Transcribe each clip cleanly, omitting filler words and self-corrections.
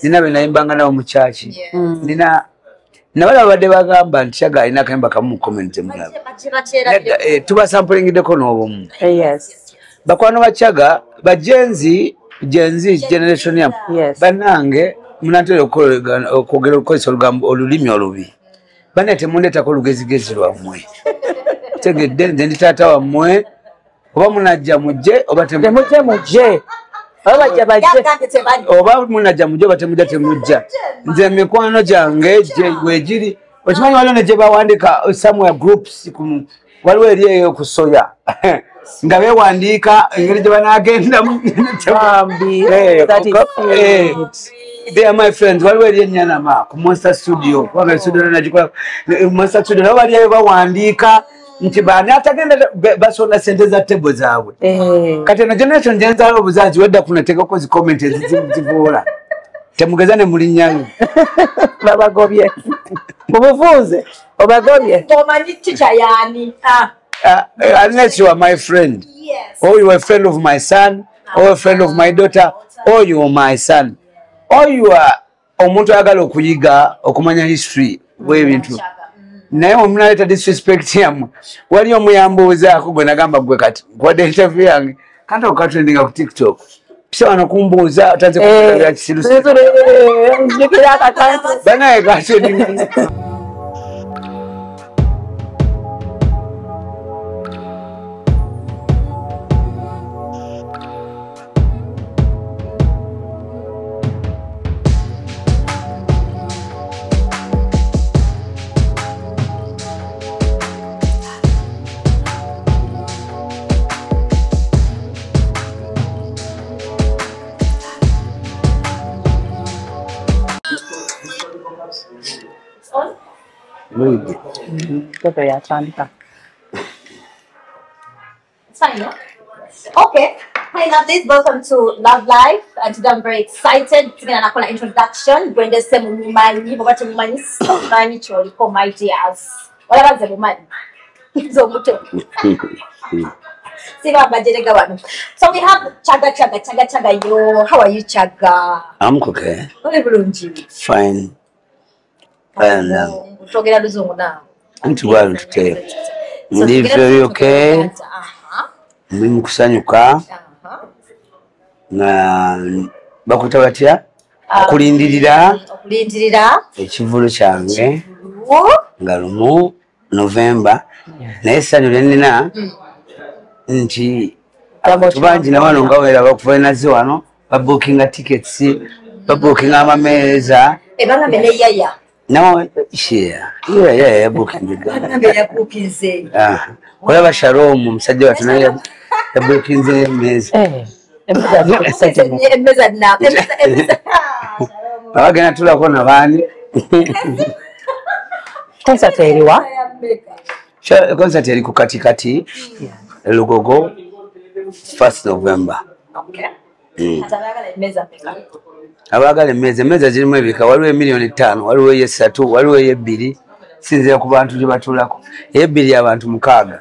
nina benaimbanga nawo mu church nina nabala badde bagamba nti Chagga alina akayimba kamu mu comment mulaba tuba samplingideko n'obumu bakwano ba Chagga ba Gen Z generation yamu banange munatera okwogera okukozesa olugambo olulimi olubi bane temundeetako olugezigezi lwammwe tegedde nze ndi taata wammwe oba munajja mujje oba temujje mujje oba munajja mujje oba temujja temujja nze mikwano gyange wegiri okimanyi waliwo ne gye bawandika somewhere groups waliwo eri eyo kusoya nga bewandiika engeri gye banaagendamu they are my friends waliwo eri enyanama ku Monster Studio kubanga studio nagikola Monster Studio nabo bali eyo bawandiika nti bani atagenda basonda sente za table zaabwe kati na generation jenzaalo obuzazi wedda kunatekako zi comment ezivoola temugeza ne mulinnyayo babagobye mubufunze obagobye omanyi teacher yani unless you are my friend or you are a friend of my son or a friend of my daughter or you are my son or you are omuntu ayagala okuyiga okumanya history w'ebintu naye omunaleta disrespect yamu wali omuyambuuzaako gwe nagamba gwe kati nkwadde interview yange kanti okatrendinga ku TikTok pisa wano kumbuuza otanze kuaa kisirusi banaye katrendinga Okay, hi lovelies, welcome to Love Life, and today I'm very excited to get an introduction. When they say Mumani, but Mumani so many chori for my dears. What about the woman? So we have Chagga. Yo, how are you, Chagga? I'm okay. Fine. Anti well today. Ndi very okay. Ndi mukusanyuka. Na bakuta batya? Okulindirira ekivulu kyange nga lumu November naye essanyu lye nnina nti abantu bangi na wano nga wera bakuvainazi wano babookinga tickets babookinga amameeza ebanga mene yaya no yeah booking olaba Shalom omusajja watu naye yabookinze emmeeza abagenda tulako nabaani concert eriwa concert eri ku katikati Lugogo 1st November. Abagala emmeeza zirimu ebika waliwo $1,500,000 waliwo $3 waliwo $2 sinzira ku bantu gye batulako $2 abantu 6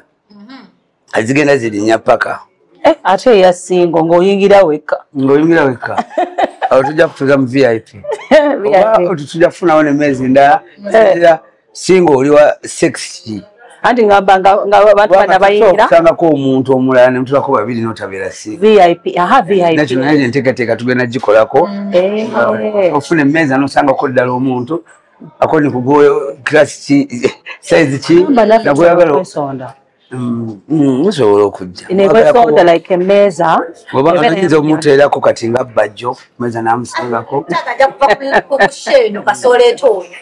azigenda zirinnya paka ate yasingo ng'oyingira weka awo tujja kutuuza mu VIP tujja kufunawo n'emmeezi endala singa oli wa 60 anti ngamba nga abantu bana bayingira kusangako omuntu omulala ne mutulako babiri n'otabeera si VIP nakyo naye nteekateeka tugenda gikolako ofuna emmeeza n'osangako ddala omuntu akoni kugoyo class size ki nagweyagala musobola okujja nekwesonda like emmeeza oba ayinza omuteerako kati nga bajjo mmeeza n'amusangako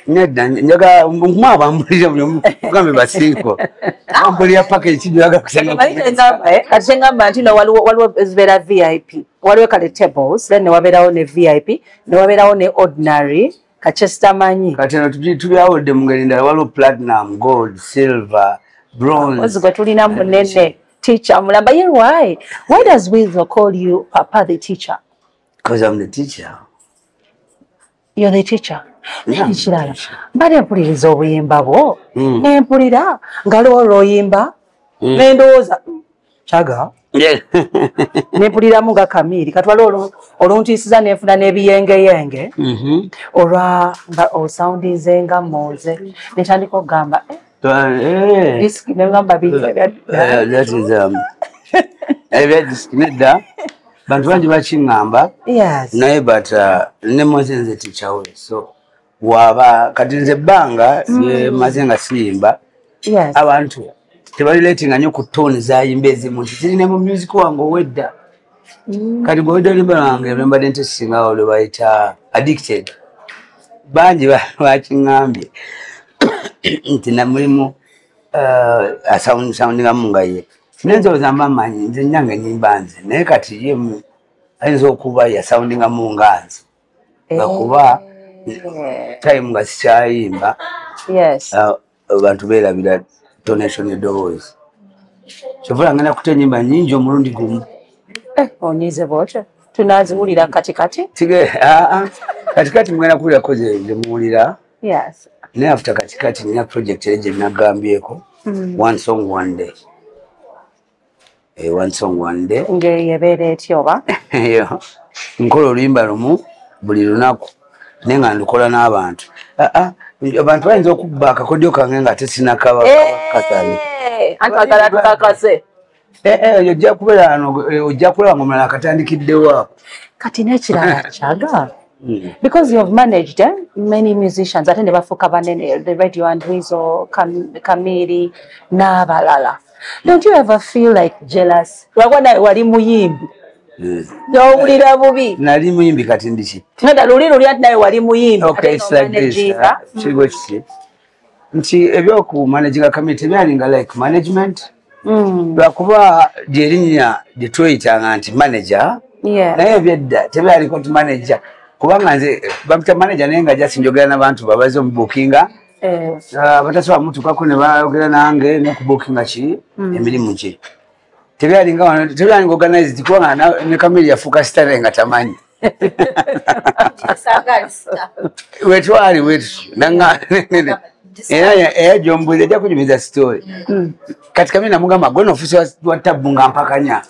nedda njagala mwabambulira mugambe basiiko bambulira package kijagala kusanga kati kyengamba nti no waliwo zibeera VIP waliwo kale tables then newabeerawo ne VIP newabeerawo ne ordinary kachestamanyi kati no tubyawodde mu ngeri ndala waliwo platinum gold silver bronze gwe tulina munene teacher mulamba ye why does Wilzo call you Papa the teacher? Because I'm the teacher. You're the teacher. Kirala mbale mpuliriza obuyimba bwo nempulira ngaliwo olwoyimba nendowooza Chagga Nepuliramu nga Kamiri katwala oluntiisiza nefuna n'ebiyengeyenge olwa nga osoundinze nga Moze netandika okugamba disiki negamba disiki nedda bantu bangi bakiŋŋamba naye but ne Moze nze tikyawe so waba kati nze ebbanga maze nga siyimba abantu tebalileetinga nnyo ku tooni zayimba ezimu nti zirina mu music wange owedda kati gwe wedda olimba lwange lwembadde ntesisingawo lwe bayita addicted bangi bakiŋŋambye nti namulimu asawundingamu nga ye nenzoza mba manyi nze nnyange nyimba nze naye kati ye ayinza okuba yasawundingamu nga nze nga kuba time nga sikyayimba abantu beerabira donation eddoboozi kyovula ngenda kuta ennyimba nnyingi omulundi gumu onyize bwotyo tunaziwulira katikati katikati mugenda kuwulirako zemuwulira naye after katikati nina project ere gye nagambyeko one song one day one song one day ngeyebeera etya oba nkola oluyimba lumu buli lunaku naye nga ndukola n'abantu abantu bayinza okubba akakodyo kange nga tesinakabakatani antagala tukakase ojja kubeera ojja kulaba nga omulala akatandikiddewo kati n'ekirala kyaga because you have managed many musicians ate ne bafuuka banene the Radio and Weasel Kamiri n'abalala don't you ever feel like jealous lwagwa nawe wali muyimbi n'owulira bubi nali muyimbi kati ndiki nada luli ati nawe wali muyimbi kiriwo kiki nti ebyokumanaginga Kamiri tebyalinga like management lwakuba lyerinnya lye tweyitanga nti manager naye ebyedda tebyaliko nti manager kubanga nze bamuta manager naye nga jasi njogera n'abantu babaze omubukinga batasobola mutukako ne bayogera nange n'okubukinga ki emirimu ki tebyalinga organized kubanga ne Kamiri yafuuka sitare nga tamanyi wetwali wetu era gyombuuza ejja kunyumiza story kati Kamiri namugamba gwe nofuuse wa tabbu nga mpakanya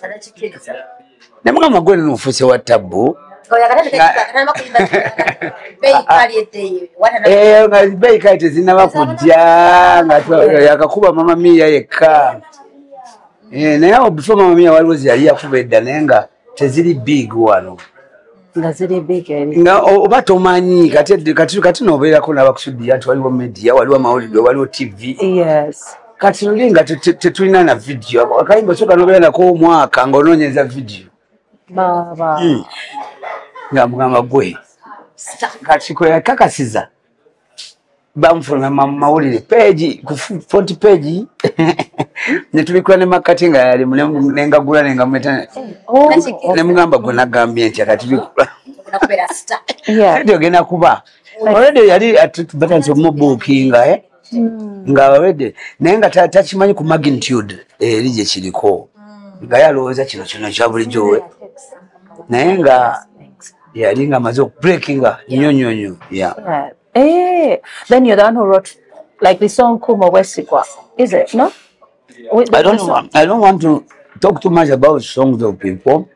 namugamba gwe nofuuse wa tabbu nga beeyi kale tezinaba kujja nga yakakuba Mama Mia yekka naye awo before Mama Mia waliwo zeyali yakuba edda naye nga teziri big wano nga oba tomanyi kati nobeerako n'abakusudiya nti waliwo media waliwo amawulire waliwo TV kati luli nga tetulina na video akayimba soka nobeera nako omwaka ng'onoonyeza video nga mugamba gwe kati kwe yakakasiza bamufuluma mawulire page ku 40 page netubikula ne makati nga yali nengagula nengameta nemugamba gwe nagambye nti akati bikula ndio gena kuba already yali atbatansi omubukinga nga already naye nga takimanyi ku magnitude erije kiriko nga yalowooza kino kya bulijjo naye nga yali nga amaze okubreakinga nyonyonyo then you're the one who wrote like the song Kumo Wesigwa, is it? No? I don't want to talk too much about songs of people.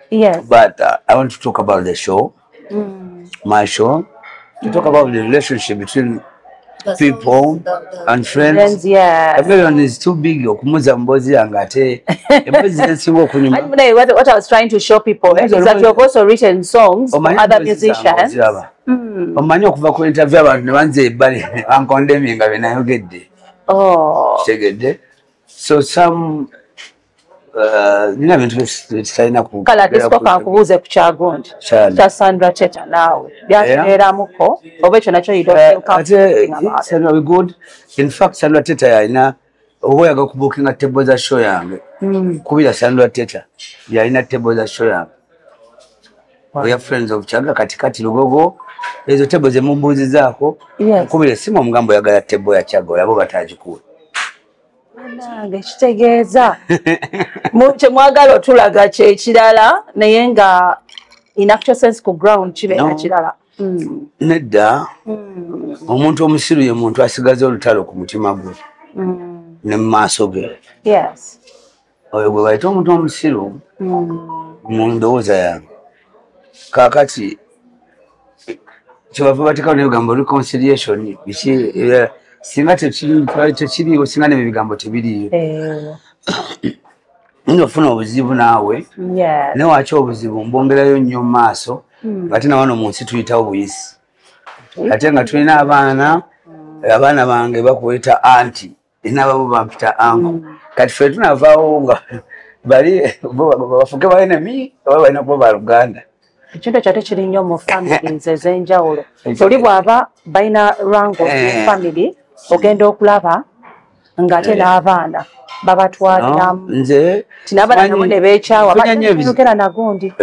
Yes. But I want to talk about the show, my show, to talk about the relationship between people and friends. Everyone is too big. What I was trying to show people is that you've also written songs for other musicians. So some kala discoka nkubuuze ku kyagundi kya Sandra Teta naawe byateeramuko oba ekyo nakyo good. In fact Sandra Teta yalina oba oyaga kubuukinga table za show yange kubira Sandra Teta yalina table za show yange we are friends of Chaga katikati Lugogo ezo table ze mumbuuzizaako kubira simu omugambo oyagala table ya Chaga olabo batagikuwa nange kitegeeza kyemwagala otulaga kyekirala naye nga in actual sense ku ground kibeera kirala nedda omuntu omusiru ye muntu asigaza olutalo ku mutima gwe ne mu maaso ge oyo gwe bayita omuntu omusiru mu ndowooza yange. Kaakati kyebava bateekawo n'ebigambo reconciliation biki singa tekiriiwo singa n'ebyo ebigambo tebiriiyo nina ofuna obuzibu naawe naye waki obuzibu mbongerayo nnyo mu maaso ate na wano mu nsi tuyitawo buyisi ate nga tulina abaana bange bakuweta anti n'ababo bampita anko kati ffe tunavaawo nga bali bafuke ba enemy oba balina kuba baluganda ekintu kyate kiri nnyo mu families ez'enjawulo toli bw'aba balina rango mu family ogenda okulaba ng'ate n'abaana babatwaliramu nze tinabaana nabo ne beekyawa batukera nagundi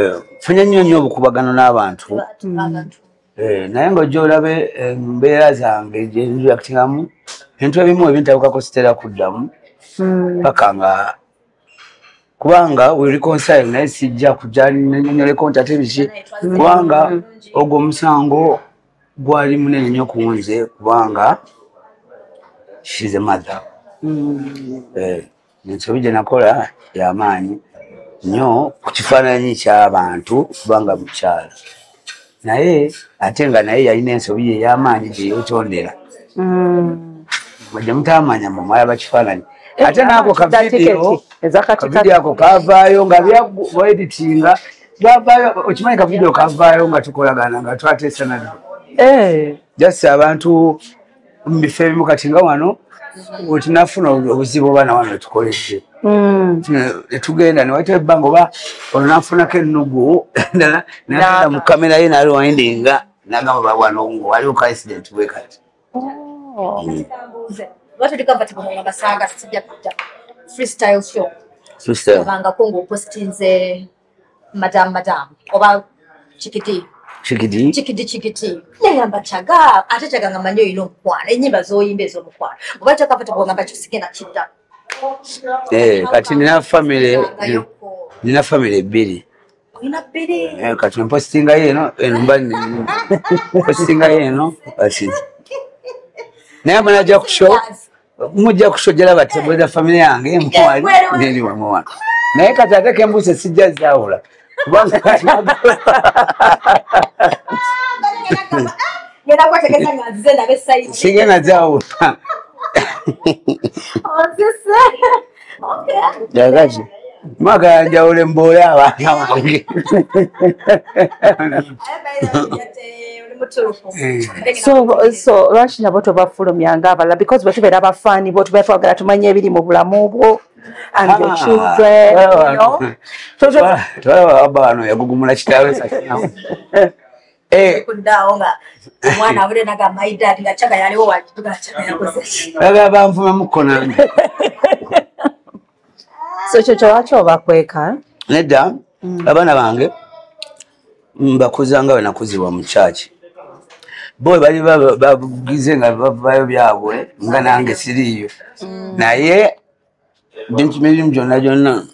funya nnyo obukubagano n'abantu naye ng'ojja olabe embeera zange gye nreactingamu ebintu ebimu ebintabukako sitera kuddamu paka nga kubanga we reconcile naye sijja kujja nenyoleko nti ate biki kubanga ogwo omusango gwali munene nnyo ku nze kubanga she's a mother ensobi gye nakola y'amaanyi nnyo ku kifaananyi ky'abantu kubanga mukyala naye ate nga naye yalina ensobi ye ey'amaanyi gye yeetondera gye mutamanya mumala bakifaananyi ate naako kavidiyo ako kavaayo nga byeditinga gavaayo okimanyi kavidiyo kavaayo nga tukolagana nga twateesa nabyo just abantu mu bifo ebimu kati nga wano wetunafuna obuzibu obaana wano wetukoledde netugenda newaita ebbanga oba olwonafunako ennugu nagenda mu kamera ye nalwindinga nagamba babwano ngo waliwo ka incident bwe kati freestyle show banga kongo postinze madam oba chikiti yayamba chaga ate chaga nga manyo ino mukwana enyimba zoyimba ez'omukwana oba kyakafata bwogamba kisigenda kidda kati nina family ebbiri kati mpostinga yeno postinga yeno kati naye mwanajja kusho mujja kushojera batebweza family yange mwali neliwe mwana naye kati ate kembuse sijja zaawula sigenda zaawula jagaji mwagala njawule mboola abaana bange so lwaki nabo tobafulumyanga abalala because bwe tubeera abafaani bo tubeera twagala tumanye ebiri mu bulamu bwo and your children twalaba wano yagugumula kitaawe sakinamu kundawo nga omwana abule naga my dad nga chaga yaliwo wakituga chaga yakoze baga banfume muko nange so kyo lwaki obakweka nedda abaana bange mbakuzanga we nakuzibwa mu kyaki bo bali bagize nga bavayo byabwe nga nange siriiyo naye bintu mirimu gyonna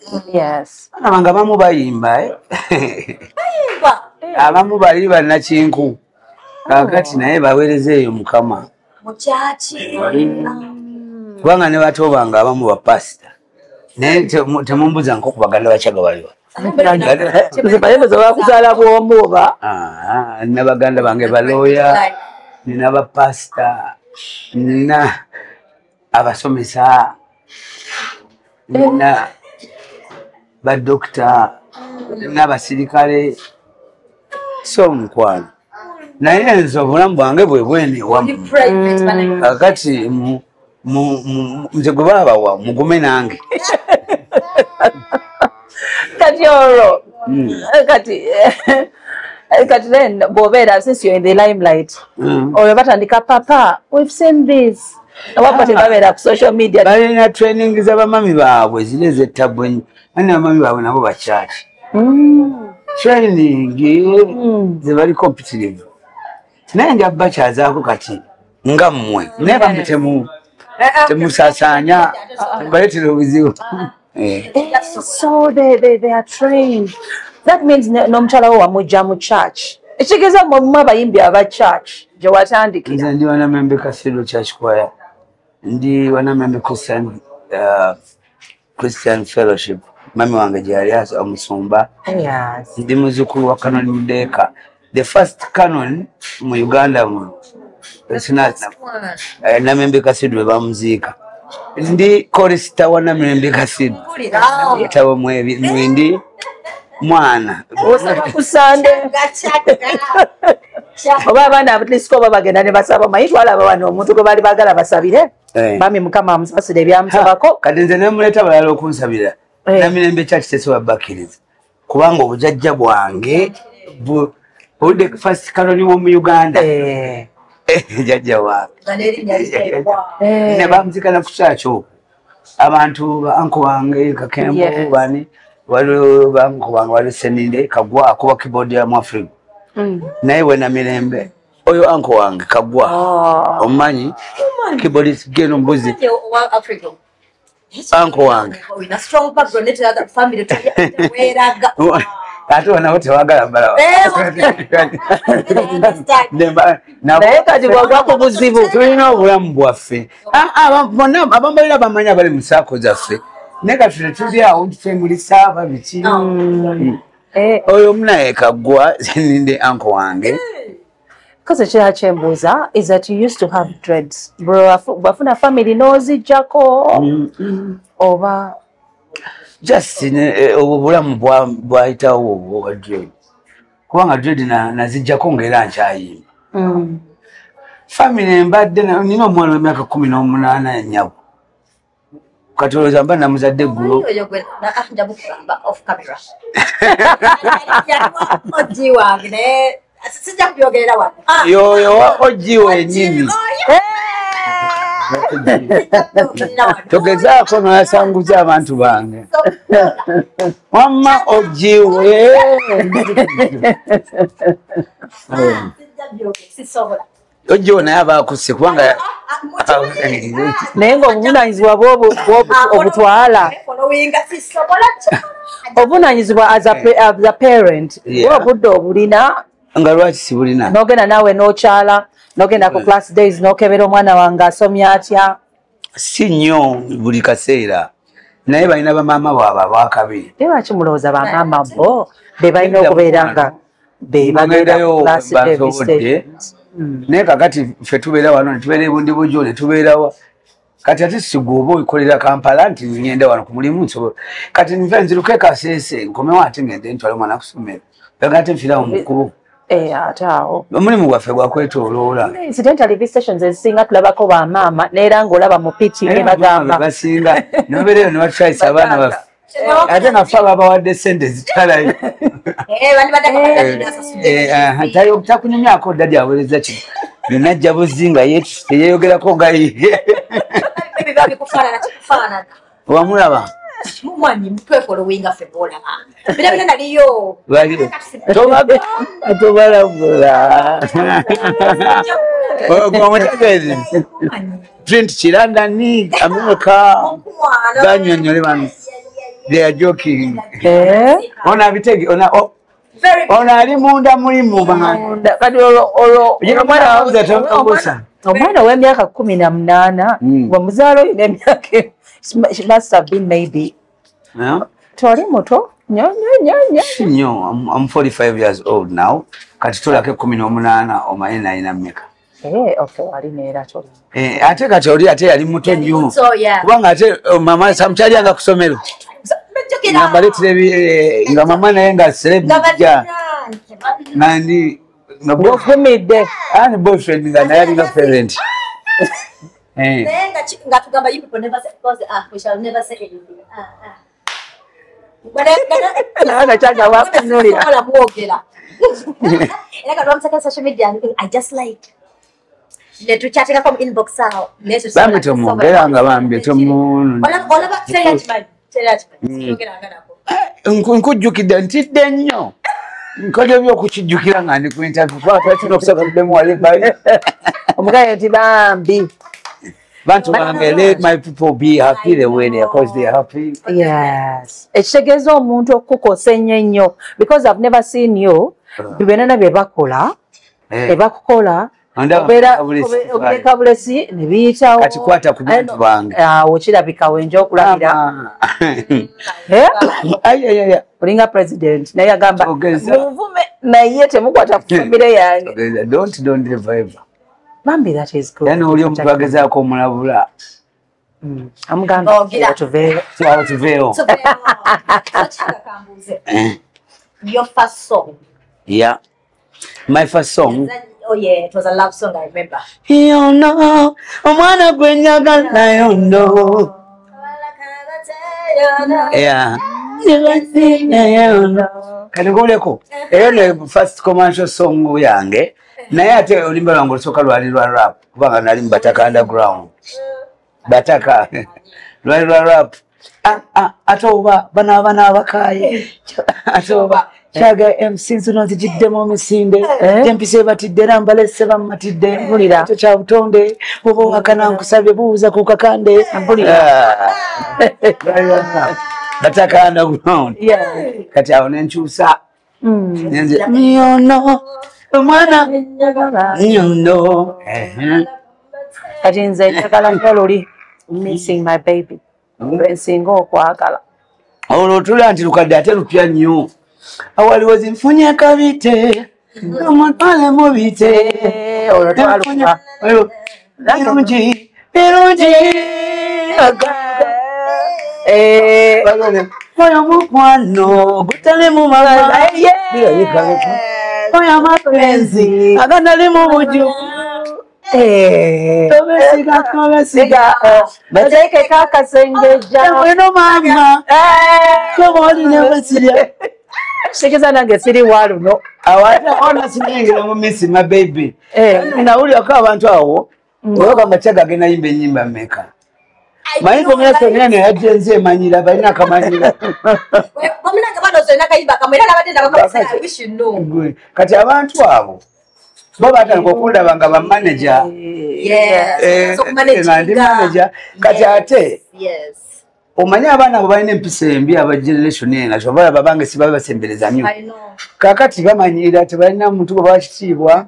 abanga abamu bayimba abamu bali bannakinku kakati naye baweereza eyo mukama kubanga ne bato bange abamu bapasita naye temumbuza nko kubaganda bakyaga baliwa bakuzaala bwomu oba nina baganda bange balooya nina bapasita nina abasomesa nina badokita nina abasirikale so mukwano naye nze obulamu bwange bwe bwene wamu kakati nze gwe baabawa mugume nange kati olwo kati then bw'obeera since you're in the limelight olwo batandika papa we've seen this awapa tebabeera ku social media balina training z'abamami baabwe ziri ez'ettabu ennyo ani abamami baabwe nabo bakyaki training ze bali competitive naye nja bakyazaako kati nga mmwe naye bambi temusaasaanya baleetera obuzibu so they are trained that means n'omukyala wo wamujja mu church ekigeza mu abayimbi aba church gye watandikira nze ndi wanamembe Cathedral Church Choir ndi wanamembe Christian Christian Fellowship. Mami wange jali omusumba. Yes. Ndi muzukulu wa Canon Mudeka. The first Canon mu Uganda mu. Namembe Kasidu we bamuzika. Ndi chorister wa Namembe Kasidu. Yatawo mwindi mwana. Osaba kusande. Oba abana abatlisiko babagenda ne basaba mayitwala abawano omuntu gwe bali bagala basabire. Bami mukama amusasire ebyamusabako. Kati nze ne muleta balala okunsabira. Namirembe Church tesoba bakiriza. Kubanga obujajja bwange budde first Canon wo mu Uganda. Jajja wa. Ne bamuzikana ku kyacho. Abantu anko wange kakembo bani wali banko wange wali seninde kagwa akuba keyboard ya mu Africa. Naye we Namirembe oyo anko wange kagwa. Omanyi keyboard is geno mbuzi. Africa. Anko wange. Ina strong background to other family to weraga. Ate wana wote wagala bala. Naye kati bwagwako buzibu. Tulina obulamu bwaffe. Bonna abambalira bamanya bali mu saako zaffe. Naye kati tuli awo tufemulisa babiki. Oyo munaye kagwa ninde anko wange. Because the church embuza is that you used to have dreads. Bro, bafuna family nozi jako. Oba just obulamu bwaitawo obwa dread. Kubanga dread nazijjako ngera nkyayimba. Family mbadde nina omwana w'emyaka 18 ennyabo. Kati olowooza mba namuzadde ggulo. Off camera. Oji wange sijja kubyogera wano. Yoyo oji wenyini. Togezaako n'asanguza abantu bange. Wamma oji we. Oji we naye abaakuse kubanga naye ng'obuvunanyizibwa obutwala. Obuvunanyizibwa as a parent. Obudde obulina. Nga lwaki sibulina? N'ogenda naawe n'okyala, n'ogenda ku class days n'okebera omwana wange asomya atya. Si nnyo buli kaseera. Naye balina bamaama baabwe abakabi. Lwaki mulowooza bamaama bo be balina okubeera nga be bagenda ku class days? Naye kakati ffe tubeera wano ne tubeera ebundi bujjo ne tubeerawa. Kati ate sigooba oyikolera Kampala nti ngenda wano ku mulimu nsobola. Kati nve nziruke Kasese nkomewo ate ngende ntwale omwana ku ssomero. Pega ate nfiirawo mukulu. Ate awo. Omulimu gwaffe gwakwetooloola. Incidentally ezisinga ezisinga tulabako bamaama neera ng'olaba mu piti ne bagamba. Basinga ne babeerayo ne batwayisa abaana baffe. Ate naffe ababawadde ssente zitalayo. Takunyumyako dadi aweereza kino. Byonna ajja buzzi nga yeeyogerako nga ye. Wamulaba? Mumanyi mutwefolowinga ffe boolaba. Birabira naliyo. Tobalabula. Omutegeezi. Print Kirandani, America. Ganyonyole bano. They are joking. Ona bitegi, ona ali munda mulimu bana. Kati omwana w'emyaka 18 bwemuzaala oyina emyaka she must have been maybe twali muto No, I'm 45 years old now. Kati tulake 18 omaye nalina mmeka. Okay, wali neera toli. Ate kati oli ate yali muto nnyo. Kubanga ate mama samukyali anga kusomero. Nambaletire nga mama naye nga celebrity. Nandi ngofumidde. Ani boyfriend nga naye alina parent. Nga tugamba you people never say because we shall never say anything. I just like to chatting from inbox out. Nkujjukidde ntidde nnyo. Nkoze by'okukijjukira nga ndi ku interview. Twakino okusaka tudemu wali bali. Omugaye nti bambi. Bantu bange, let my people be happy the way they are because they are happy. Yes. Ekitegeeza omuntu okukosa ennyo because I've never seen you. Bibenana bye bakola. Ebakukola obuleka bulesi ne biyitawo kati kwata ku bantu bange okirabika wenja okulabira olinga president naye agamba muvume naye temukwata ku famire yange don't revive Bambi, that is good. Yani uli mpageza ko mulabula. Amugamba tuveyo. Tuveyo. Your first song. Yeah. My first song. Oh yeah, it was a love song, I remember. You know, omwana gwenyagala you know. Yeah. Kati ngoleko. Eyo ne first commercial song yange. Naye ate olimba lwange olusoka lwali lwa rap kubanga nali mu Bataka underground. Bataka lwali lwa rap. Atoba bana abakaye. Atoba Chaga MC zino zijiddemu misinde. Tempise batidde nambalese bamatidde. Mpulira. Cha butonde bobo wakana nkusabye buuza ku kakande. Mpulira. Bataka underground. Yeah. Kati awo nenkyusa. Nenze miono Mana, you know. Kati nze njagala ntoluli missing my baby. Nsinga okwagala. Olutula nti lukadde ate lupya nnyo. Awaliwo zinfunye kabite. Omutwale mubite. Olutwaluka. Birungi. Oyo mukwano gutali mu mabala. Oya mapenzi aganali mu buju tobesiga bateke kakasengeja weno mama komoli ne basirya shekeza nange siri waluno awata ona sinengera mu misi my baby nawuli akwa abantu awo oyoga machaga gena yimbe nyimba meka Maiko mweso nene ajenze manyira baina kamanyira. Wamina ngabano zena kayiba kamera nabatenda bakamisa I wish you know. Kati abantu abo baba atakokunda banga ba manager. Yes. So manager kati ate. Yes. Omanya abana abo balina empisa embi aba generation ena shobola babange sibabe basembereza nnyo. I know. Kakati bamanyira tebalina muntu baba kitibwa.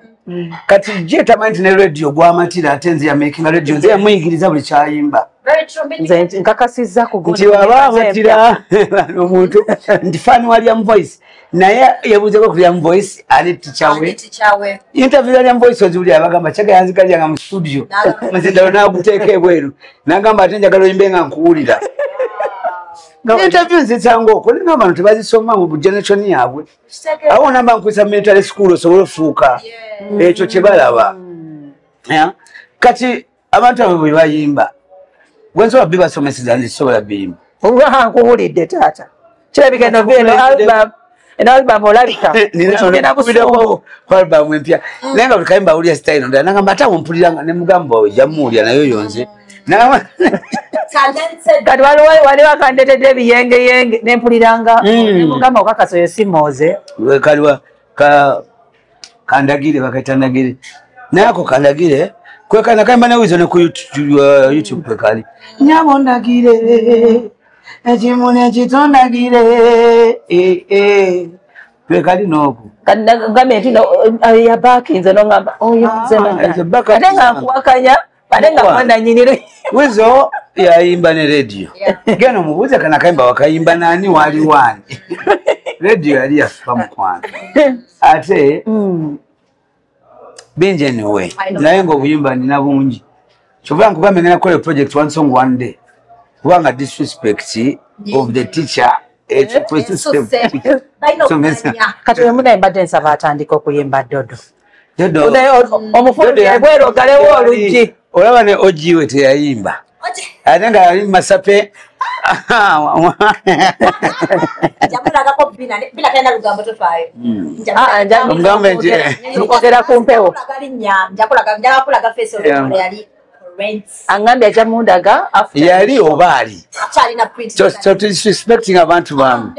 Kati je tamanti ne radio gwamatira atenzi ya making radio nze yamuyigiriza buli kyayimba. Very true. Nze nkakasizza ku gundi abamatira omuntu ndi fan wali am voice naye yabuze ko kuli am voice ali tichawe interview ali am voice ozuli abagamba chaga yanzikalia nga mu studio mazenda na kuteeka ebweru nagamba atenja galo imbenga nkuulira interview zitsango ko ninga abantu bazisoma mu generation yabwe awo namba nkwisa mental school so fuuka ekyo kibalaba kati abantu abo bayimba Wenzo wa biba somesiza ndi sola bimba. Uwa nkuwulidde tata. Kirabika no vino album olabika. Nina kubideko kwa album empya. Nenga bukaimba uli style ndo nanga mata mpuliranga ne mugambo jamuli nayo yonze. Na talented. Kati wali wakandetedde biyenge ne mpuliranga ne mugambo okakaso yosimoze. We kaliwa kandagire bakatandagire. Nako kandagire kwekana kaimba na wizo ne ku YouTube kwekali. Nyabondagire ejimune chitondagire kwekali noku kangambe ntino ya bakinze no ngamba oyo nzema atenga kuwakanya badenga kwanda nyiniro wizo ya imba ne radio geno mubuze kana kaimba wakaimba nani wali wani radio yali yafa mukwana ate binje niwe naye ngo buyimba nina bungi Chobanga kugambe ngena kole project one song one day. Kubanga disrespect of the teacher. Kati muna embadde nsaba atandika okuyimba dodo. Dodo. Omufundi yagwero galewo oluggi. Olaba ne ojiwe teyayimba. Atenga yali masape. Jamulaga ko bila tena lugambo tofayo. Ngambe nje. Okera kumpewo. Njakulaga face yali Angambye ajamundaga after yali obali achali na print so disrespecting abantu bamu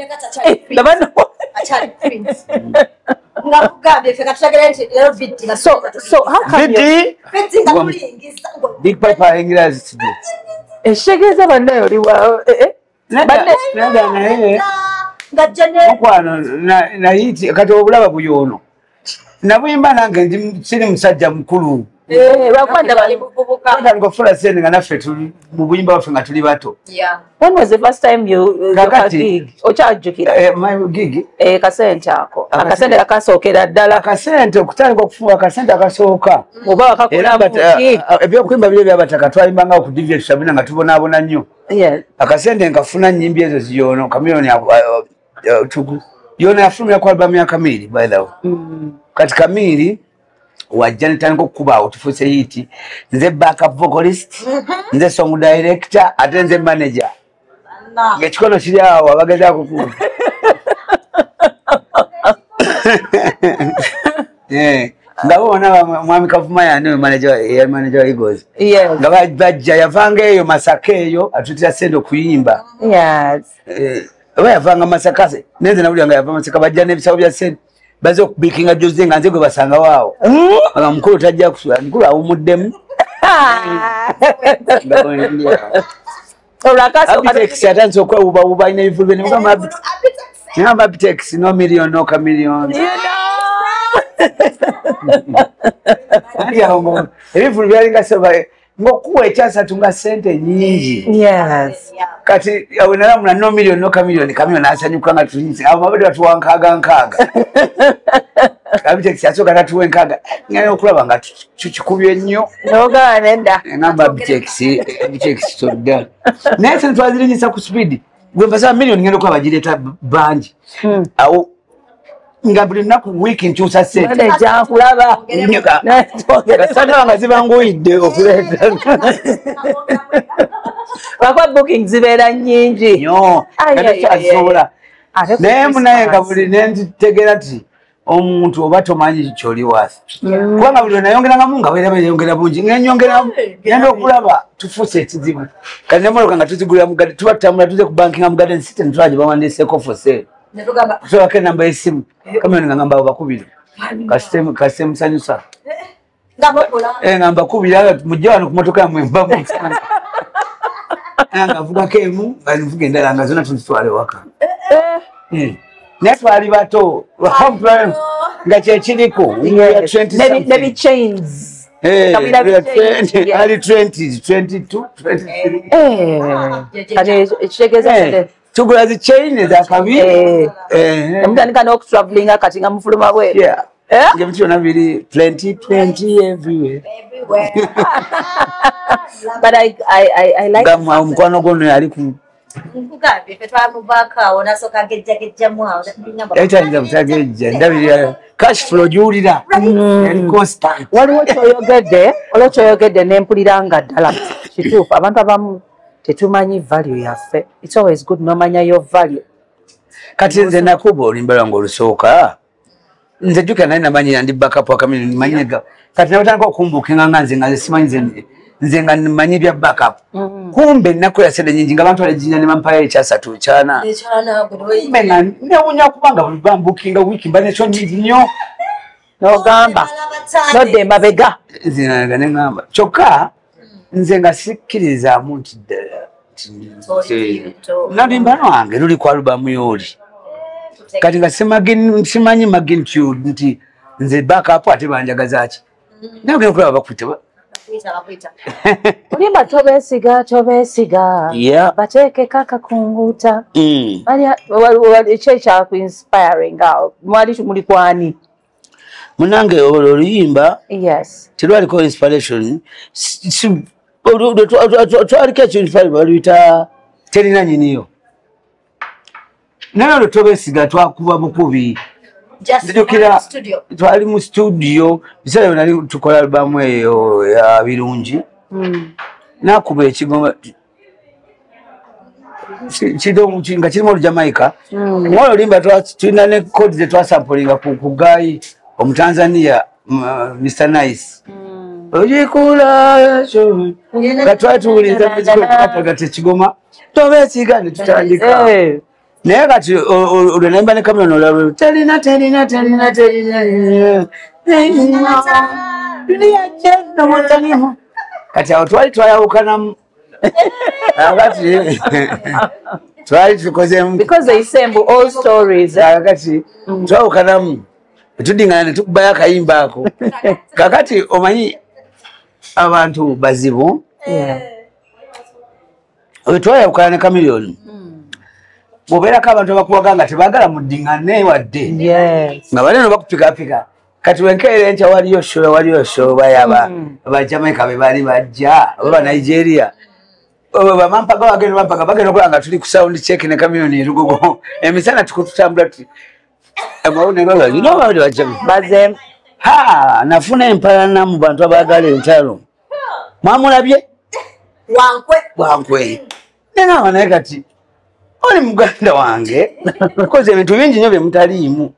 labano achali print ngakugabe feka tuchagerenti lero video so how come you ngakulingiza big papa English eshegeza banayo liwa bande na ngajane kwano na hiti kati obulaba buyono nabuyimba nange ndi siri musajja mukulu bakwanda bali buvubuka ngofula sene nga naffe tuli mu buyimba baffe nga tuli bato. When was the first time you got a gig? Ochajjukira my gig kasente ako akasente akasookera ddala akasente okutandika okufuba akasente akasooka oba wakakula muki ebyokwimba bire byabataka twalimbanga ku divya tusabina nga tubonaabona nnyo akasente nkafuna nnyimbi ezo ziyono kamiliyoni yona yafulumira ku albamu ya Kamiri by the way. Kati Kamiri wajja nitandika okukubaawo tufuuse hiti nze backup vocalist nze song director ate nze manager ng'ekikono kiri awo abagezaako kukuba nga boona mwami Kavuma yane manager wa Eagles nga bajja yavanga eyo Masaka eyo atutira sente okuyimba oba yavanga Masaka nenze nawulira nga yava Masaka bajja n'ebisawo bya sente baze okubikinga Jose nga nze gwe basanga waawo nga mukulu tajja kusula mukulu awumuddemu Abitex atanze okwewubabuba alina ebivulu bye Abitex no million no chameleon ebivulu byalinga ngokuwa ekyasatu nga sente nyingi kati awenalamuna no million no chameleon asanyuka nga tuyinze abo mabadi batuwa nkaaga Abitex asooka tatuwa enkaaga ngana okulaba nga kikubye nnyo ngamba Abitex todda naye sente twazirinyisa ku speed gwe mpasa million ngenda okulaba gireeta bangi awo nga buli nnaku wiiki nkyusa sente jankulaba kasana nga zibanguyidde okuleeta bakwa booking zibeera nnyingi nnyo azisobola naye munaye nga buli nentitegeera ti omuntu oba tomanyi kyoli waasi kubanga buli nayongerangamu nga bwera bungi ngenyongeramu genda okulaba tufuuse ekizibu kati nemoloka nga tuzigulira mugade tuba tutambula tuze ku bankinga mugade nsite netulagi bawandiseeko for sale tusobako enamba y'essimu kamiyoni nga ngamba bakubira kasite musanyusa nga mbakubira mujja wano ku motoka yamwe mbamu nga vugako emu nga nvuga endala nga zonna tuzitwale waka naye twali bato nga kyekiriko chains ali 20 22 tugula zi chain ezakabi emutandika n'okutravelinga kati nga mufuluma bweru ngebitu byonna biri plenty everywhere but I like omukwano gwono yali ku yayitaniza butagejja ndabirira cash flow giwulira yali constant waliwo kyoyogedde nempulira nga ddala kituufu abantu abamu tetumanyi value yaffe. It's always good nomanya your value. Kati nze nakuba olimba lwange olusooka nze jjuka naye namanyira ndi backup Kamiri manyega kati nabatandika okumbuuka nga nze nga simanyi nze nga nimanyi bya backup kumbe nnaku ya sede nyingi nga abantu balejinya ne bampayo ekyasatu kyana kumbe nga newunya kubanga buli bambukinga wiiki mba nekyo nyingi nnyo n'ogamba nodde emabega nze nga neŋŋamba kyokka nze nga sikkirizaamu nti ddala nalumbano wange luli ku alubamu y'oli kati nga simanyi magnitude nti nze backup ate banjagazaaki naye ogenda okulaba bakwita olimba tobeesiga bateekeko akakunguuta ki ekyakuinspiring awo mwali muli kwani munange oluyimba terwaliko inspiration twaliko ekyo baluyita terina nyiniyo naye olwo tobeesiga twakuba bukubi njukira twali mu studio biseera byonna tukola albamu eyo ya birungi nakuba ekigoma nga kirimu olujamaica mwolo limba tulina ne kodi zetwasampulinga ku gayi omutanzania Mr. Nice ojikula nga twali tuwuliza muzikataga tekigoma tobeesiga ne tutandika naye kati olwo nemba ne Kamiri olwo terina kati awo twali twayawukanamu kati twali tukozemu because they semble all stories kati twawukanamu tudingana ne tukubaya akayimba ako kakati omanyi abantu bazibu wetwayawukana ne Chameleone mubeerako abantu abakuwaga nga tebaagala muddingane wadde nga baleno bakupikapika kati wenkeera enkya waliyo show bayaba abajamaika be baali bajja oba Banigeria bamampaga bagenda bampaga bagenda okulaba nga tuli ku sound check ne Chameleone erugogo emisana tukutambula tuti nafuna empalana mu bantu abaagala entalo mwamulabye wankwe nengamba naye kati oli muganda wange koze ebintu bingi nnyo bye mutaliimu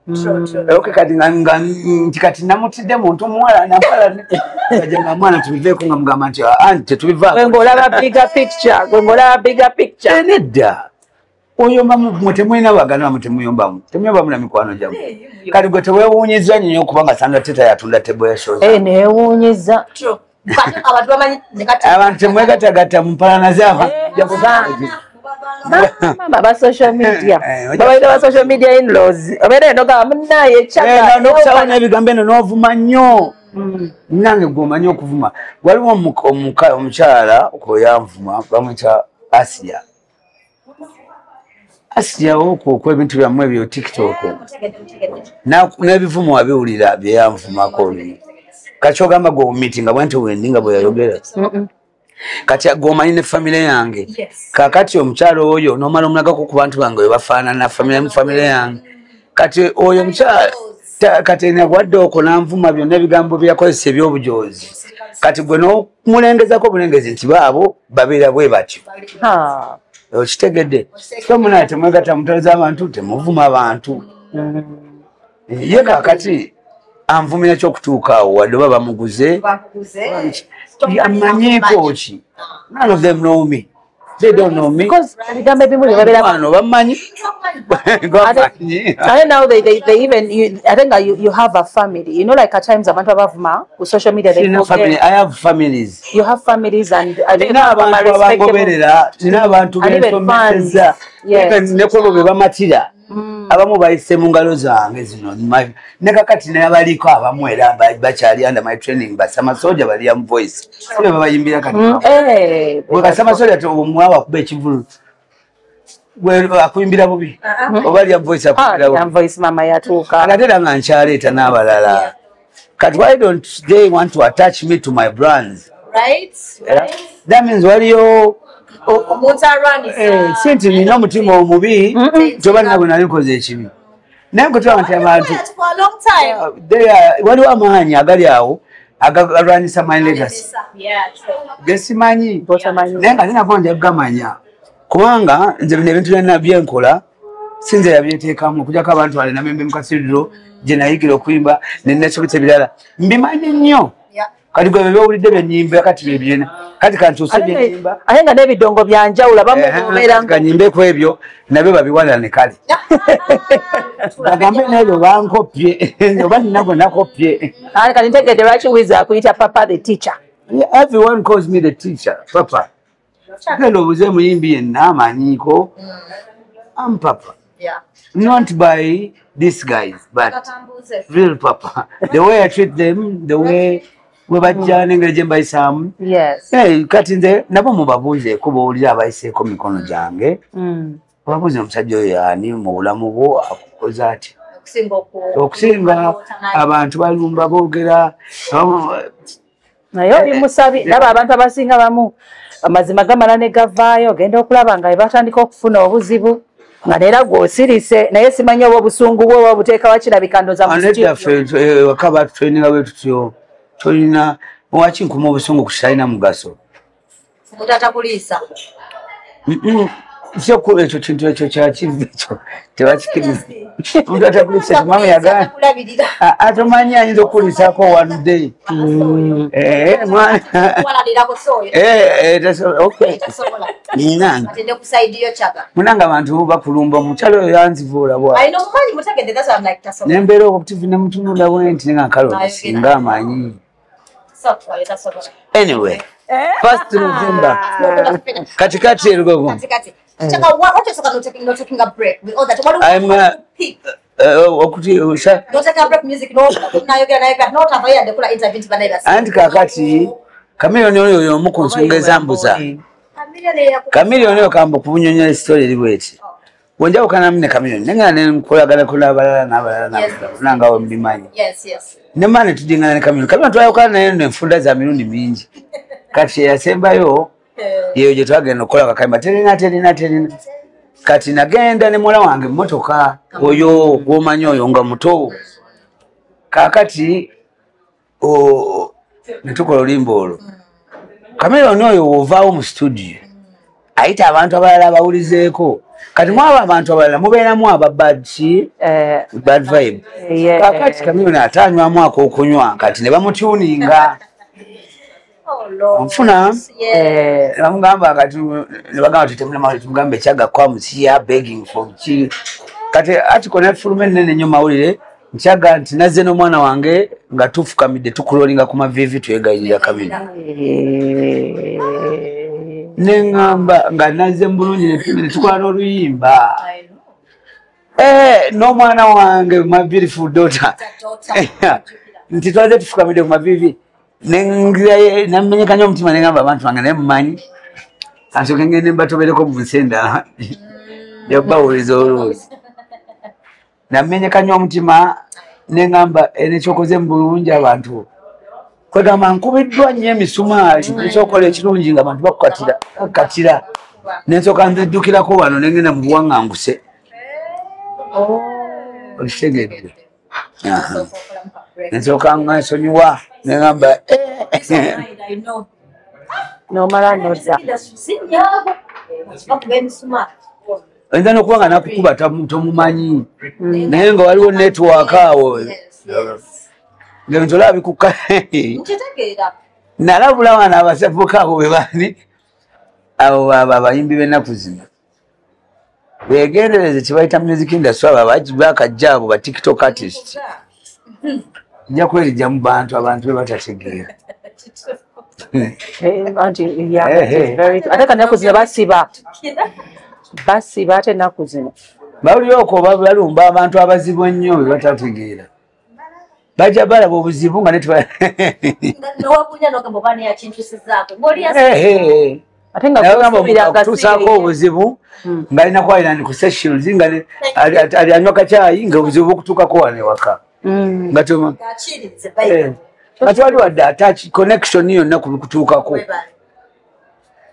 kati namutidde muntu muwala nampala ajanga mwana tubiveeko nga mugamba nti anti tetubivaako ng'olaba bigger picture nedda oyombamu mwe temulina bagana temuyombamu na mikwano gyammwe kati gwe teweewuunyiza nnyo kubanga sanga teta yatunda tebo ya show neewuunyiza abantu temwegatagatta mu mpalana z'abantu ba social media babaita ba social media in-laws obeera enoga munaye nokusawa n'ebigambo eno n'ovuma nnyo nange gwomanyi okuvuma waliwo omukyala oyanvuma bamwita Asia okwo ebintu byammwe ebyo TikTok n'ebivumo wabiwulira byeyanvumako olumu kati ogamba gwe omumitinga bwenti wendi nga bwe yayogera kati gwomanyi ne famire yange kakati omukyalo oyo nomala omulagako ku bantu bange webafaanana famire yange kati oyo omukyala kati nagwadde okwo nanvuma byonna ebigambo byakozesa ebyobujozi kati gwe n'omulengezako obulengezi nti baabo babeera bwe batyo okitegedde so munaye temwegatta mutalo z'abantu temuvuma abantu ye kakati anvumira kyokutuuka awo wadde oba bamuguze amanyiiko ki none of them know me they don't know me ebigambo ebimu bano bammanyi now they even I think you have a family, you know, like at times abantu abavuma ku social media they family. I have families. You have families and abantu abangoberera nina abantu bensomesa nekwebo bebamatira abamu bayise mu ngalo zange zino ne kakati naye abaliko abamu era bakyali under my training basama soja bali am voice sibe bayimbira kati we basama soja to mwawa kuba ekivulu we akuimbira bubi obali am voice akuimbira am voice mama yatuka anatera nga nkyaleeta n'abalala kati why don't they want to attach me to my brands right that means waliyo sinti nina omutima omubi toba nabwe nalikoze ekibi naye nkutaba nti abantu waliwo amaanyi agali awo agalwanyisa my legacy gesimanyi naye nga tinako nja kugamanya kubanga nze bino ebintu byonna byenkola sinze yabyeteekamu okujjako abantu alinamembe mukasiriro gye nayigira okuyimba nenasobisa ebirala mbimanyi nnyo kati gwe bebyowulidde byenyimba kati byebyena kati kantuuse byenyimba ate nga n'ebidongo byanjawula bamubeera kanyimbeku ebyo nabyo babiwanira ne kale bagambe nebyo bankopye oba ninago nakopye kati ntegedde lwaki wiza akuyita papa the teacher. Everyone calls me the teacher papa genda obuze muyimbi yenna amanyiiko I'm papa not by these guys but real papa the way I treat them the way webajja n'engeri gye mbayisamu kati nze nabo mubabuuze kubawulira abayiseeko mikono gyange obabuuze omusajja oyo yaani mu bulamu bwo akukoza ati okusinga abantu balumba boogera naye oli musabi laba abantu abasinga bamu amazima gamala ne gavaayo ogenda okulaba nga batandika okufuna obuzibu nga neera gw'osirise naye simanyi oba obusungu bwe oba buteeka wakirabika ndoza mu studio waka batutreninga bwe tutyo tolina waki nkuma obusungu kukitalina mugaso mutatakuliisa kyokula ekyo kintu ekyo kyakivu ekyo tebakikiriza omuntu atakulisa mama yagana atomanyi ayinza okulisaako one day munanga abantu bakulumba omukyalo oyo yanzivuula nembeera obutivi nemutunula bwenti nga nkalo singa amanyi anyway first November katikati erugogo okuti anti kakati Chameleone oyo omuku nsonga ezambuza Chameleone oyo kamba kubunyonyola story libweti wonja ukana mne Chameleone nenga nenkolagala kulabala n'abalala nanga mbimanyi ne mane tudingana ne Chameleone twayokana naye nenfunda za mirundi mingi kati yasembayo yeyo je twagenda okola kakamba terina kati nagenda ne mola wange motoka oyo gomanyo oyo nga muto kakati netukola olimbo Chameleone oyo ovaawo mu studio ayita abantu abalala bawulizeeko kati mwaba abantu abalala mubeeramu bad vibe kakati Chameleone atanywamu akokunywa kati ne bamutuninga Mfuna bamugamba kati nebagamba tutemula mali tumugambe kyaga kwa musiya begging for chi kati atiko ne fulme nene nyo mawulire kyaga nti naze no mwana wange nga tufukamide tukulolinga kuma vivi twegayira kabina nengamba nga naze mbulungi ne tukola n'oluyimba no mwana wange my beautiful daughter nti twaze tufukamide kuma vivi nengira namenyekanya omutima nengamba abantu bange nemmanyi asoke ngende mbatobereko mu nsenda yabawuliza olwozi namenyekanya omutima nengamba nekyokoze mbulungi abantu kwegamba nkubiddwa nnyo emisumaali ekyokola ekirungi nga abantu bakukatira nensoka nzeddukirako wano nengenda mu buwaŋŋanguse okitegedde nensoka nsonyiwa nengamba nomala nodda oyinza n'okuba nga nakukuba tomumanyi naye nga waliwo network awo ng'ebintu olaba bikukka nalabula abaana abasavuka abo bwe bani abo abayimbi b'ennaku zino begendereze kyebayita music industry abo bakajja abo ba TikTok artist nja kwerijja mu bantu abantu be batategeera ate kanaku zino basiba ate ennaku zino bawulira okwo balumba abantu abazibu ennyo be batategeera bajja balaba obuzibu nga tusaako obuzibu ng'alinaku island ku sessions nga ali anywa kacyayi nga obuzibu bukutuukako wano ewaka kati wali wadde attach connection yonna kutuukako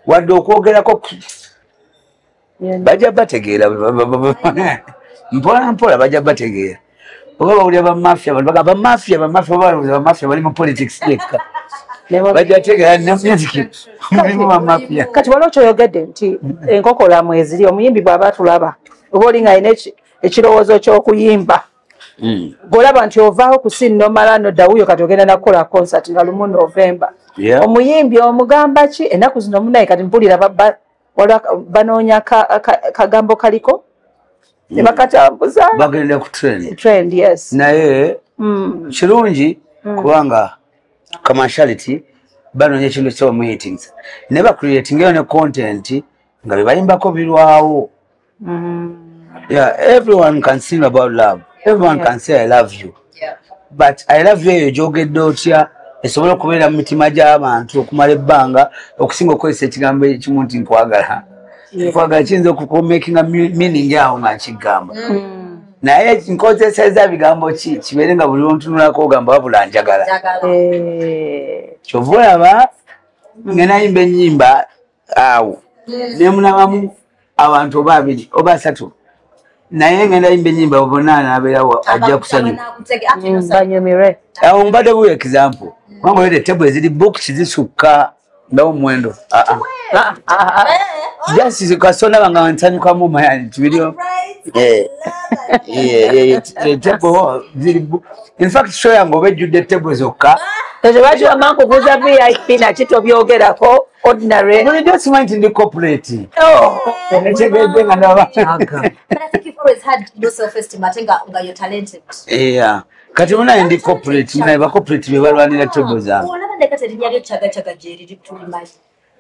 wadde okwogerako bajja bategeera mpola mpola bajja bategeera oba bawulira bamafia bamafia bali mu politics yekka bajja tegeera namuziiki mulimu bamafia kati waliwo kyoyogedde nti enkokola mweziri omuyimbi bw'aba tulaba oba oli nga alina ekirowoozo ky'okuyimba golaba nti ovaaho ku scene nomala nodda wuyo kati ogenda nakukola concert nga lumu November omuyimbi omugamba ki ennaku zino munaye kati mpulira banoonya kagambo kaliko ne bakatambuza bagenda ku trend yes naye kirungi kubanga commerciality banoonya ekintu kyo meetings ne bacreatingeyo ne content nga bebayimbako birwawo everyone can sing about love. Everyone can say I love you. But I love you eyo gyogedde otya esobola okubeera mu mitima gy'abantu okumala ebbanga okusinga okozesa ekigambo ekimu nti nkwagala nkwagala kiyinza okumakinga meaning awo nga nkigamba naye nkozeseza bigambo ki kibeere nga buli lontunulako ogamba wabula njagala kyova olaba ngenayimba ennyimba awo nemunabamu abantu oba abiri oba asatu naye ngenda yimba ennyimba bonna anabeerawo ajja kusanyuka awo mbadde buwa example kubanga olete table eziri books zisukka ndawo muwendo just kasonda banga nsanyukamu mayani tibiriyo table ziri in fact show yange oba ejjudde table zokka tebakiwa mankubuuza VIP nakito byogerako ordinary bulijjo simanyi nti ndi corporate netegedde nga ndaba kati munaye ndi corporate munaye ba corporate be balwanira table zange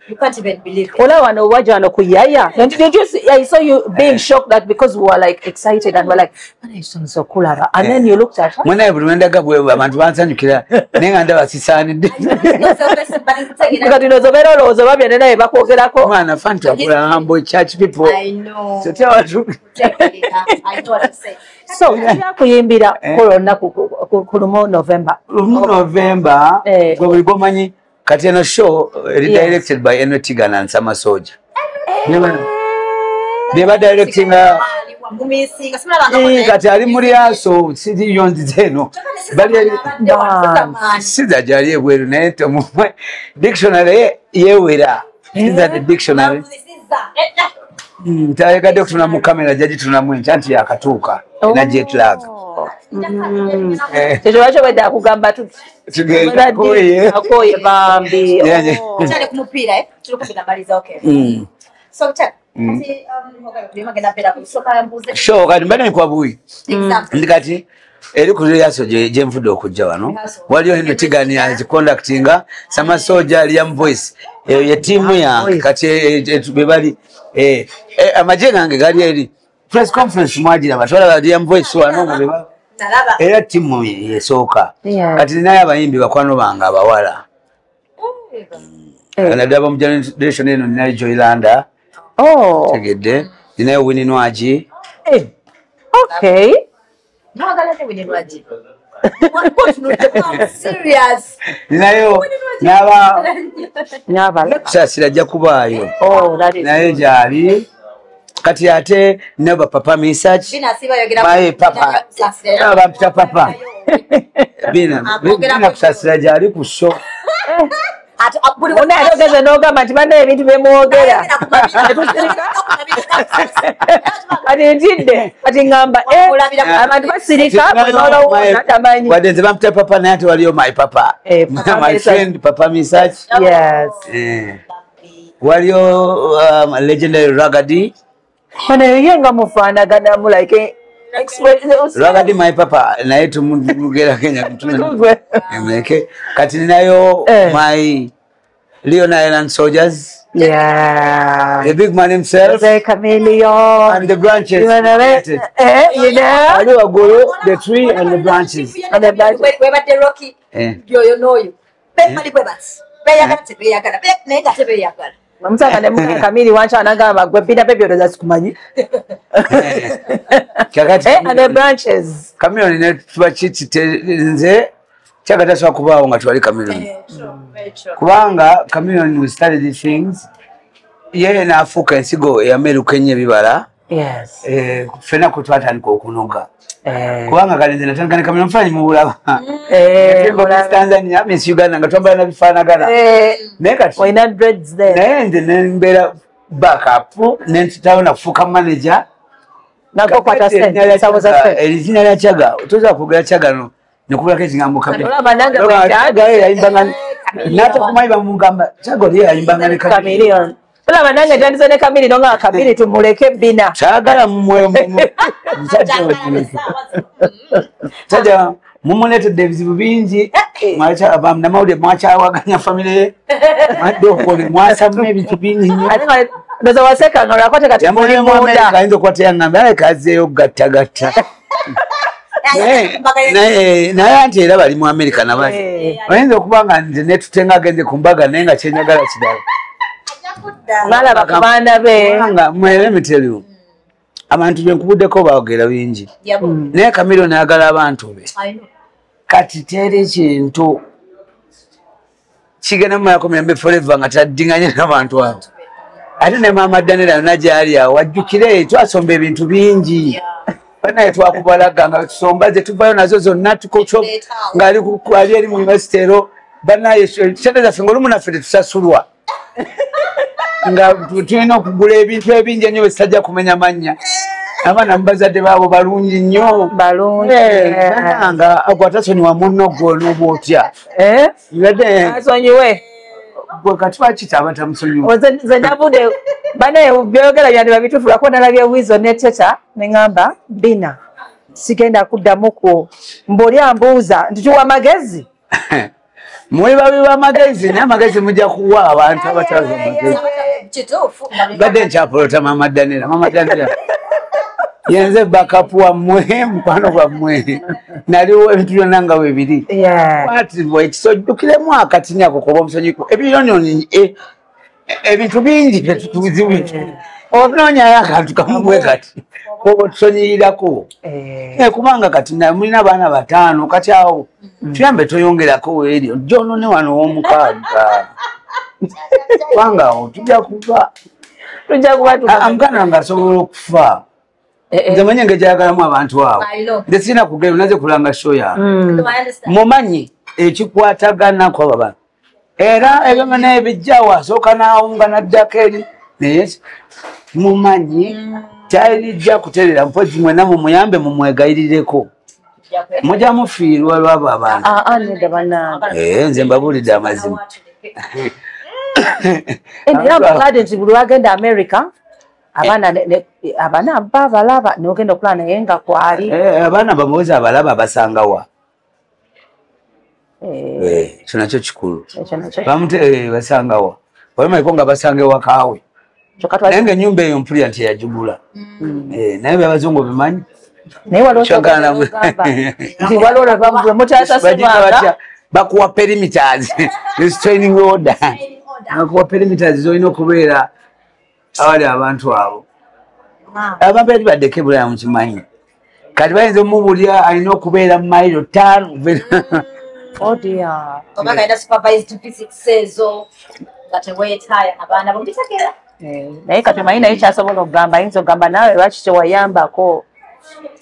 You can't even believe it. Ola wano wajano kuyaya. Did you see? I saw you being shocked that because we were like excited and we're like, man, it's so cool. And then you looked at her. When I remember abantu bansanyukira nenga ndaba sisaanidde. Because you know zobero lozo babya naye bakwogerako. Mwana fanta kula humble church people. I know. So tell us. I know what I'm saying. So kuyimbira kolona ku November. November. Gwe bomanyi kati eno show redirected by Eno Tigana and Sama Soja. They were directing kati ali muri aso sidi yonzi zeno. Bali sida jali ebweru naye tomumwe dictionary yewera. Is that the dictionary? Tayeka doctor mu camera jaji tunamwencha anti yakatuuka na jet lag. Tejo wacho bada kugamba tu. Tugenda koye. Akoye bambi. Chale kumupira tulukubira baliza okay. So check. Show kati mbana kwa buyi. Ndikati eri kuli yaso je mfudo okujja wano. Waliyo Eno Tigani as conductinga Sama Soja Liam Voice. Ye timu ya kati bebali amajenga ange gali eri press conference mwajira batwala Liam Voice wano beba. Era timu yesoka. Kati naye abayimbi bakwano banga abawala. Anadaba mu generation eno naye Joylanda. Oh. Tegede. Dinayo Winnie Nwaji. Okay. No, I don't Winnie Nwaji. What serious? Dinayo Naba kusasira ajja kubaayo. Oh, that is. Naye jali. Kati ate neba papa research. My papa. Naba pita papa. Bina kusasira jali ku show. Una ayogeze n'ogamba nti bana ebintu bemwogera. Ati ntidde ati ngamba abantu basirika tamanyi. Wadde nze bampita papa naye ate waliyo my papa. My friend Papa Research. Yes. Waliyo legendary Ragadi. Bana yenga mufaanaganamu like Ragadi my papa naye tumugera Kenya kutunga. Emeke kati nayo my Leona Island Soldiers. Yeah. The big man himself. The chameleon. And the branches. You know? The tree and the branches. And the branches. Where the Rocky? You know you. Pay bats. Pay a cat, pay a cat, pay a cat. Mamsaka ne muka kamili wancha anagamba gwe pita pepe odoza sikumanyi. And the branches. Chameleon ne tuba chiti nze chakata swa kubaawo nga twali Chameleon. Kubanga Chameleon we studied these things. Yeye na afuka ensigo ya meru kenye bibala. Yes. Fena kutwatandika okunoga. Kubanga kale nze natandika ne Chameleon mfanyi mu bulaba. Tanzania Miss Uganda nga twambala na bifaanagana. Nekati wine dreads there. Naye nze ne mbeera backup ne ntitawo na kufuuka manager. Nako kwata sente. Erinnya lya Kyaga otoza kwogera Kyaga no nekubulako ekigambo Chameleon. Olaba nange Kyaga yayimbanga nata kumayiba mu ngamba Kyaga oli yayimbanga ne Chameleon. Olaba nange tandise ne Chameleon nga Chameleon tumuleke bina. Kyagala mmwe Chaja mumuletedde ebizibu bingi namawulire mwakyawaganya famire madde okole mwasamu ebintu bingi nnyo ndoza waseka nga olwakwate kati muli munda ayinza okukwata yaŋŋamba ale kazeeyo gattagatta naye anti era bali mu America nabali oyinza okuba nga nze netutenga agenze ku mbaga naye nga kyenyagala kirala balaba ku baana be nga let me tell you abantu byenkubuddeko baogera bingi naye Chameleon ayagala abantu be kati teri kintu kigenda mu yakomya forever nga taddinganye n'abantu abo ate ne Maama Daniela yonna gyali awo wajjukire twasomba ebintu bingi naye twakubalaga nga tusomba ze tuvayo nazo zonna tukoco ng'ali eri mu universitero banaye sente zaffe ng'olumu naffe tetusasulwa nga tulina okugula ebintu ebingi ennyo bye sitajja kumenya mannya abaana mubazadde baabo balungi nnyo nga agwatasonyiwa munno gw'onooba otya asonyiwe gwe kati bakitaba tamusonyiwa nze nabude banaye byogera byandi babituufu lwakuba nalabye wizo ne teta ne ŋŋamba bina sigenda kuddamuku mb'oli ambuuza nti tuwa magezi Mwiba biba magezi n'amagezi mujja kuwa abantu abatali magezi. Badde nkyapolota Mama Danira. Yenze backup wa mwe mpano kwa mwe. Naliwo ebintu byonna nga bibiri. Kwati ekisojjukiremu akati nyako kuba omusonyiku. Ebyonyoni ebintu bingi tetubizibu. Obunoonya akantu kamwe kati. Ko tusonyirirako. Kubanga kati mulina abaana 5 kati awo tuyambe toyongerako eri jono ne wano omukaaga. Wanga tujja kuba amkana nga asobola okufa. Nze manye ngejagalamu abantu abo. Nze sina kugenda naze kulanga show yange. Mumanyi ekikwatagana kwa baba. Era ebyo n'ebijjawo asooka n'awunga n'addako eri. Yes. Mumanyi kyayijja kuterera mpozi mwena mumuyambe mumwegayirireko. Mujja mufiirwa lwabo abantu. Neda bannange. Nze mbabulidde amazima. Era bakadde nti buli wagenda America abaana balaba n'ogenda okulaba naye nga kwali. Abaana bamuwezi abalaba basangawa. Ekyo nakyo kikulu. Bamute basangawa. Walimaiko nga basange wakaawe. Naye ng'ennyumba eyo mpulira nti yagigula. Naye abazungu bimanyi. Naye waliwo bakuwa perimeters. Restraining order. Bakuwa perimeters zolina okubeera awali abantu abo. Abantu bali baddeko ebulaya mu kimanyi. Kati bayinza omubulya alina okubeera mu mayiro 5. Oh dear. Oba kaenda supervised physics ezo gatewetaya abaana bobitakera. Naye kati manyi naye kyasobola okugamba ayinza okugamba naawe lwaki tewayambako.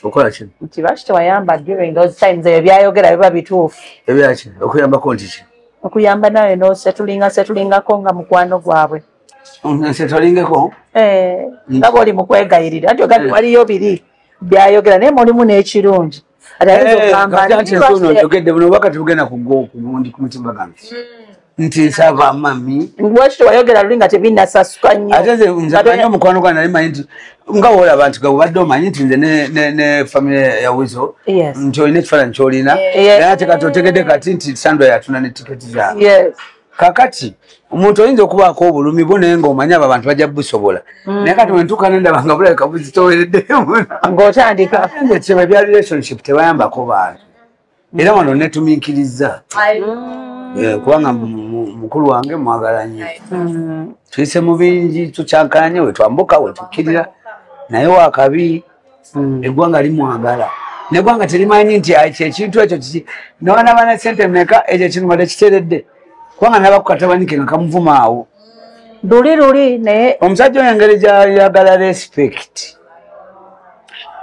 Okola ki? Nti lwaki tewayamba during those times ebyo byayogera biba bituufu. Ebyaki? Okuyambako nti ki? Okuyamba nawe setulingako nga mukwano gwabwe. Setulingeko? Nga bw'oli mu kwegayirira. Anti ogambye waliyo biri byayogera naye mulimu n'ekirungi. Ogedde buno wakati bugenda kugundi ku mutimbagano. Nti nsaba mami. Lwaki tewayogera luli nga tebinnasasuka nnyo. Ate nze manyi omukwano gwange nali manyi nti nga wola abantu gabo badde omanyi nti nze ne family ya Wizo nti olina ekifaananyi ky'olina naye ate kati otegedde kati nti Sandra yatuna ne tiketi zange. Kakati omuntu oyinza okubaako obulumi bwo naye ng'omanyi abo abantu bajja busobola. Naye kati wentuuka nendaba nga bulabika buzitowereddeyo. Ng'otandika. Kyeba bya relationship tebayambako bantu. Era wano netumiikiriza. Kubanga mukulu wange mwagala nnyo. Tuyise mu bingi tukyankanya we twambuka we tukkirira naye wakabi eggwanga limwagala. Neggwanga terimanyi nti ekintu ekyo kiki n'abaana ssente mmeka ekyo ekintu nga tekiteredde. Kubanga nabakukatabanike nga kamuvuma awo. Luli naye omusajja oyo engeri gyayagala respect.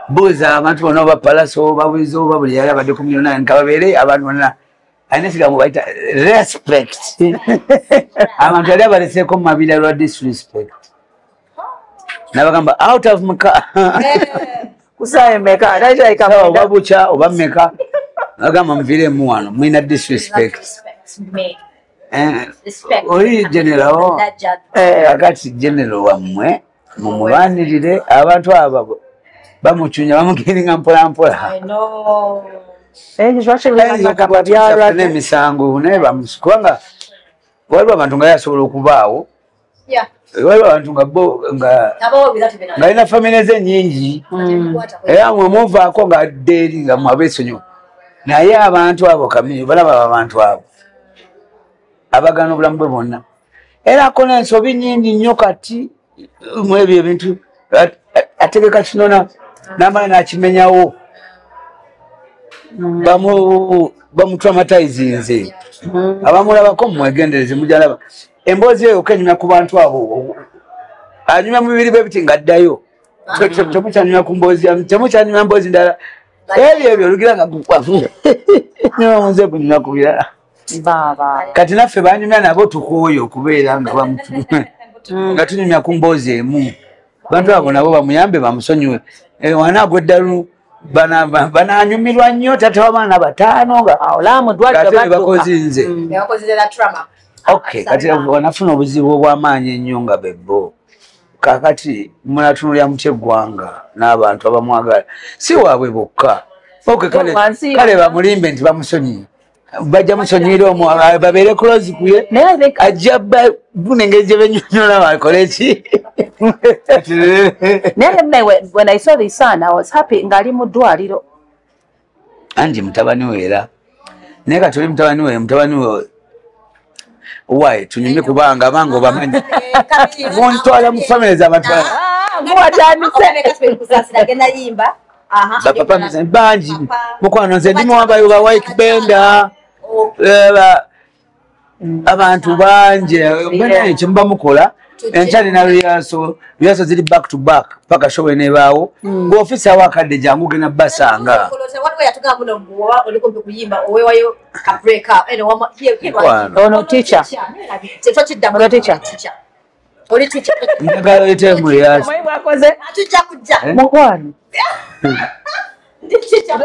Buuza abantu bonna oba Palaso oba Wizo oba buli yali abadde ku miliyoni nka babeere abantu bonna alina ekigambo bayita respect. Abantu yali abaleseeko mu mabira lwa disrespect. Nabagamba out of meka. Kusaye meka. Oba bukya oba meka. Nabagamba muviiremu wano mulina disrespect. Oli general akati general wammwe mumulwanirire abantu abo bamuchunya bamukiringa mpola mpola. N'emisango naye bamusukanga waliwo abantu nga yasobola okubaawo waliwo abantu nga alina famire ze nnyingi era mwe muvaako nga adde eri nga mwabeesonyiwa naye abantu abo kamiyo balaba abantu abo abagana obulamu bwe bonna era akona ensobi nnyingi nnyo kati mu ebyo ebintu ategeka kinona n'amala n'akimenyawo bamutraumatizinze abamulabako mumwegendereze mujalaba emboozi eyo kenyumya ku bantu abo anyumya mu bibiri bwe biti ng'addayo temukyanyumya ku mboozi temukyanyumya mboozi ndala ebyo olugira nga gukwafu nze kunyumya ku birala kati naffe banyumya nabo tukooyo okubeera nga tunyumya ku mboozi emu bantu abo nabo bamuyambe bamusonyiwe wanaagwa eddalu bananyumirwa nnyo tate w'abaana 5 nga bakozinze kati wanafuna obuzibu obw'amaanyi ennyo nga bebbo kakati munatunulya mutya eggwanga n'abantu abamwagala si waabwe bokka kale bamulimbe nti bamusonyiye bajja musonyira omu babeere close kuye ajja bunengeri benyonyola bakole ki when I saw the son I was happy ngali mu ddwaliro anti mutabani we era naye kati oli mutabani we why tunyumye kubanga abange obamanyi muntwala mu family z'abatwala bapapa bangi mukwano nze ndi muwambayo ba white benda abantu bangi ekyo muba mukola enkyali na riaso ziri back to back paka show enebaawo ng'ofisi awo akadde jangu gena basanga ono teacher njagala oyitemu riaso mukwano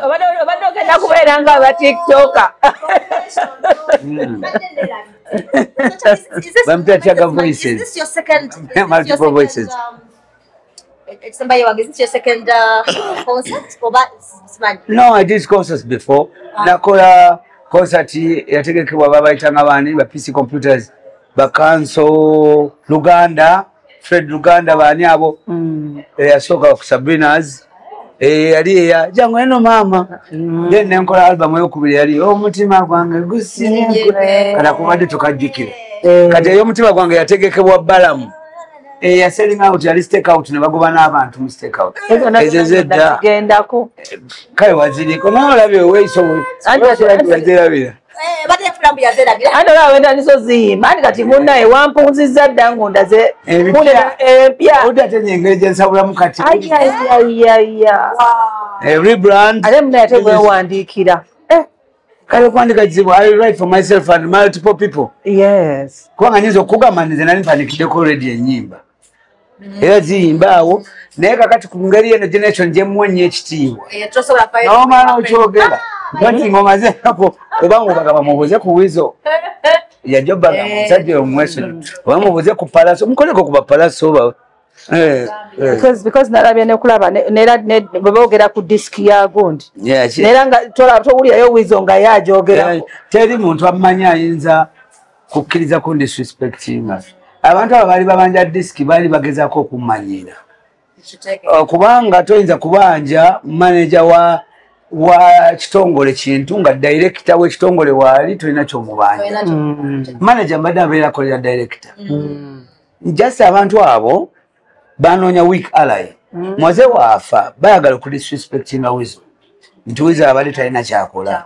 obadde ogenda kubeera nga aba tiktoka voices. Is this your second? Multiple voices. Is this your second concert? No, I did concerts before. Nakola concert yategekebwa babayitanga bani ba PC computers bakanso Luganda, Fred Luganda bani abo yasooka ku Sabrina's yali ya jangu eno mama then nenkola album eyokubiri yali omutima gwange gusinye kana kubadde tukajjukira kati ey'omutima gwange yategekebwa Balamu selling out yali stake out ne bagoba n'abantu mu stake out ezezedda gendako kale waziriko n'olabye weiso wazirabira andola wenda niso ziyimba ani kati munnaye wampunzizza dda ngondaze empya odatenyengeri gyensabulamu kati rebrand ate munnaye ate bwewandiikira kale kwandika kizibu I write for myself and multiple people yes kubanga nyinza okugamba nze nali mpanikiddeko already ennyimba era ziyimbaawo naye kakati ku ngeri eno generation gyemuwenye ekitiibwa n'omala okyogera nti ng'omazeeko oba ng'obagamba mubuuze ku wizo yajobaga musajja omweso oba mubuuze ku palaso mukoleko ku bapalaso oba because nalabye nekulaba nera bweboogera ku disiki ya gundi nera nga towulirayo wizo nga yajogera teri muntu amumanyi ayinza kukkiriza ku disrespectinga abantu abo baali babanja disiki baali bagezaako okummanyira kubanga toyinza kubanja manager wa kitongole kintu nga director w'ekitongole waali tolina kyomubanja manager mbadde abeera akolera director just abantu abo banoonya weak ally mwaze waafa bayagala okudisrespectinga wizo nti wizo abadde talina kyakola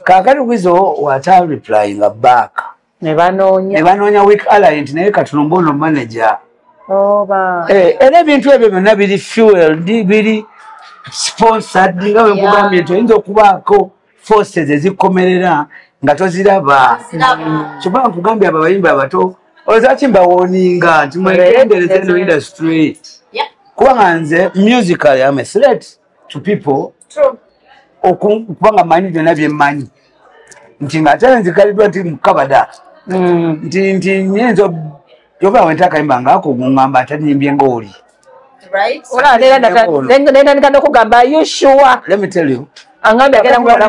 kaakati wizo wata replyinga back ne banoonya weak ally nti naye katulomba ono manager era ebintu ebyo byonna biri fueled biri sponsored nga bwe nkugambye nti oyinza okubaako forces ezikomerera nga toziraba kyokka nkugambye abo abayimbi abato olwaki mbawooninga nti mwegendereze eno industry kubanga nze musically am a threat to people kubanga manyi byonna byemmanyi nti ngaate nzikaliddwa nti mukabada nti nyenza yoba wentakayimba ngaako ngamba atanyimbye ng'oli let me tell you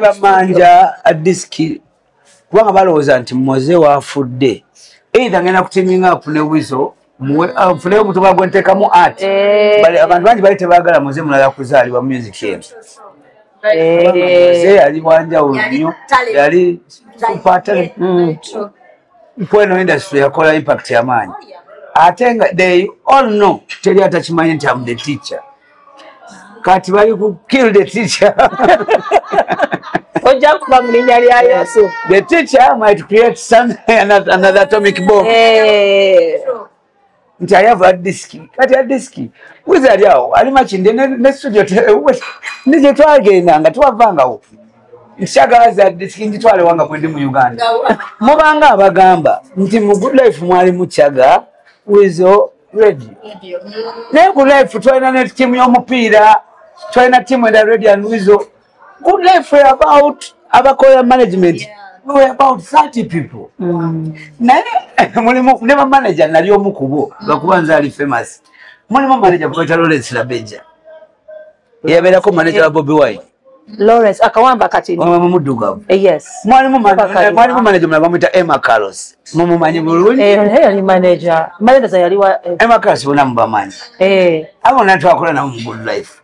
bamanja adiski kubanga balowooza nti mmoze waafudde either ngenda kutiminga up ne wizo nfuneyo omutuba gwenteekamu art abantu bangi bali tebaagala muze mulala kuzaalibwa music eno muze yali wanjawulo nnyo yali supatale mpweno industry yakola impact y'amaanyi ate nga they all know teri atakimanyi nti am the teacher kati bali ku kill the teacher ojja kuba mu linnya lya Yesu the teacher might create another atomic bomb nti I have a disk kati a disk wiza ali awo ali makinde ne studio nije twagenda nga twavangawo nkyagalaza disk njitwale wanga bwendi mu Uganda mubanga abagamba nti mu Good Life mwali muchaga wizo radio naye Good Life twalina ne timu y'omupiira twalina timu enda radio and wizo Good Life were about abakola management we were about 30 people naye mulimu ne manager nali omukubo bakuba nze ali famous mulimu manager kweta Lawrence Labeja yabeerako manager wa Bobby Wine Lawrence akawamba kati mumudugavu yes mwalimu manager mnabamwita Emma Carlos mumumanyi bulungi ni manager yaliwa Emma Carlos bona mubamanyi abo natwakola na mu Good Life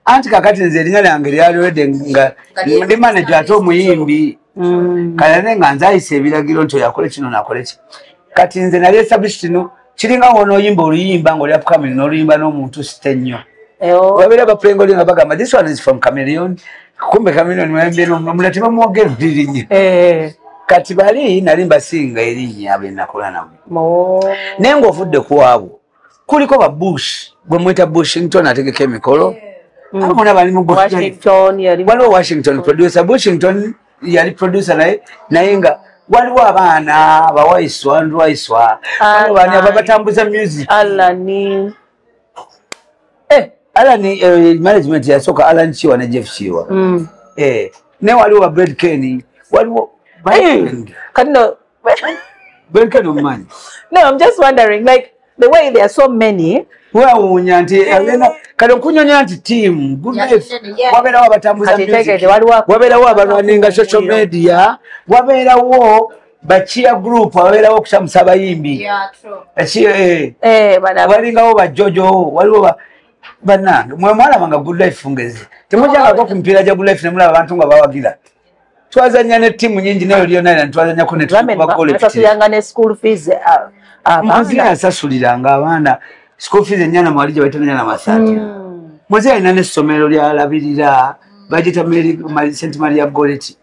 anti kakati nze erinnya lyange lyaliwedde nga ndi manager ate omuyimbi kale nga nze ayise ebiragiro nti oyakole kino nakole ki kati nze nali established kino kiringa ng'onooyimba oluyimba ng'oli upcoming n'oluyimba n'omuntu site nnyo wabera bapulengoli nga bagamba this one is from Chameleon kumbe Chameleon mwembye n'omulati bamwogera erinnya kati bali nali mbasinga erinnya bwe nakola nabo naye ng'ofudde ku abo kuliko ba Bush gwe mwita Bushington ategeka emikolo abona bali mu waliwo Washington producer Bushington yali producer naye nga waliwo abaana abawaiswa ndwaiswa bani ababatambuza music Alani management yasoka Alan Chiwa na Jeff Chiwa ne waliwo Brad Kenny waliwo Kano Brad Kenny man. No, I'm just wondering like the way there are so many wawunya nti kale kunyonya nti team Good Life waberawo abatambuza music waberawo abalwaninga social media waberawo bachia group waberawo kusamusa abayimbi walingawo bajojo waliwo banange mwalabanga Good Life ngezi temujanga kwa kumpira ja Good Life nemulaba abantu nga bawagira twazanya ne team nyingi nayo lyona twazanya ko ne twasasuyanga ne school fees abanga asasuliranga abaana school fees enyana mwalije bayitana nyana masati mwaze alina n'essomero lyalabirira bagita St. Maria Goretti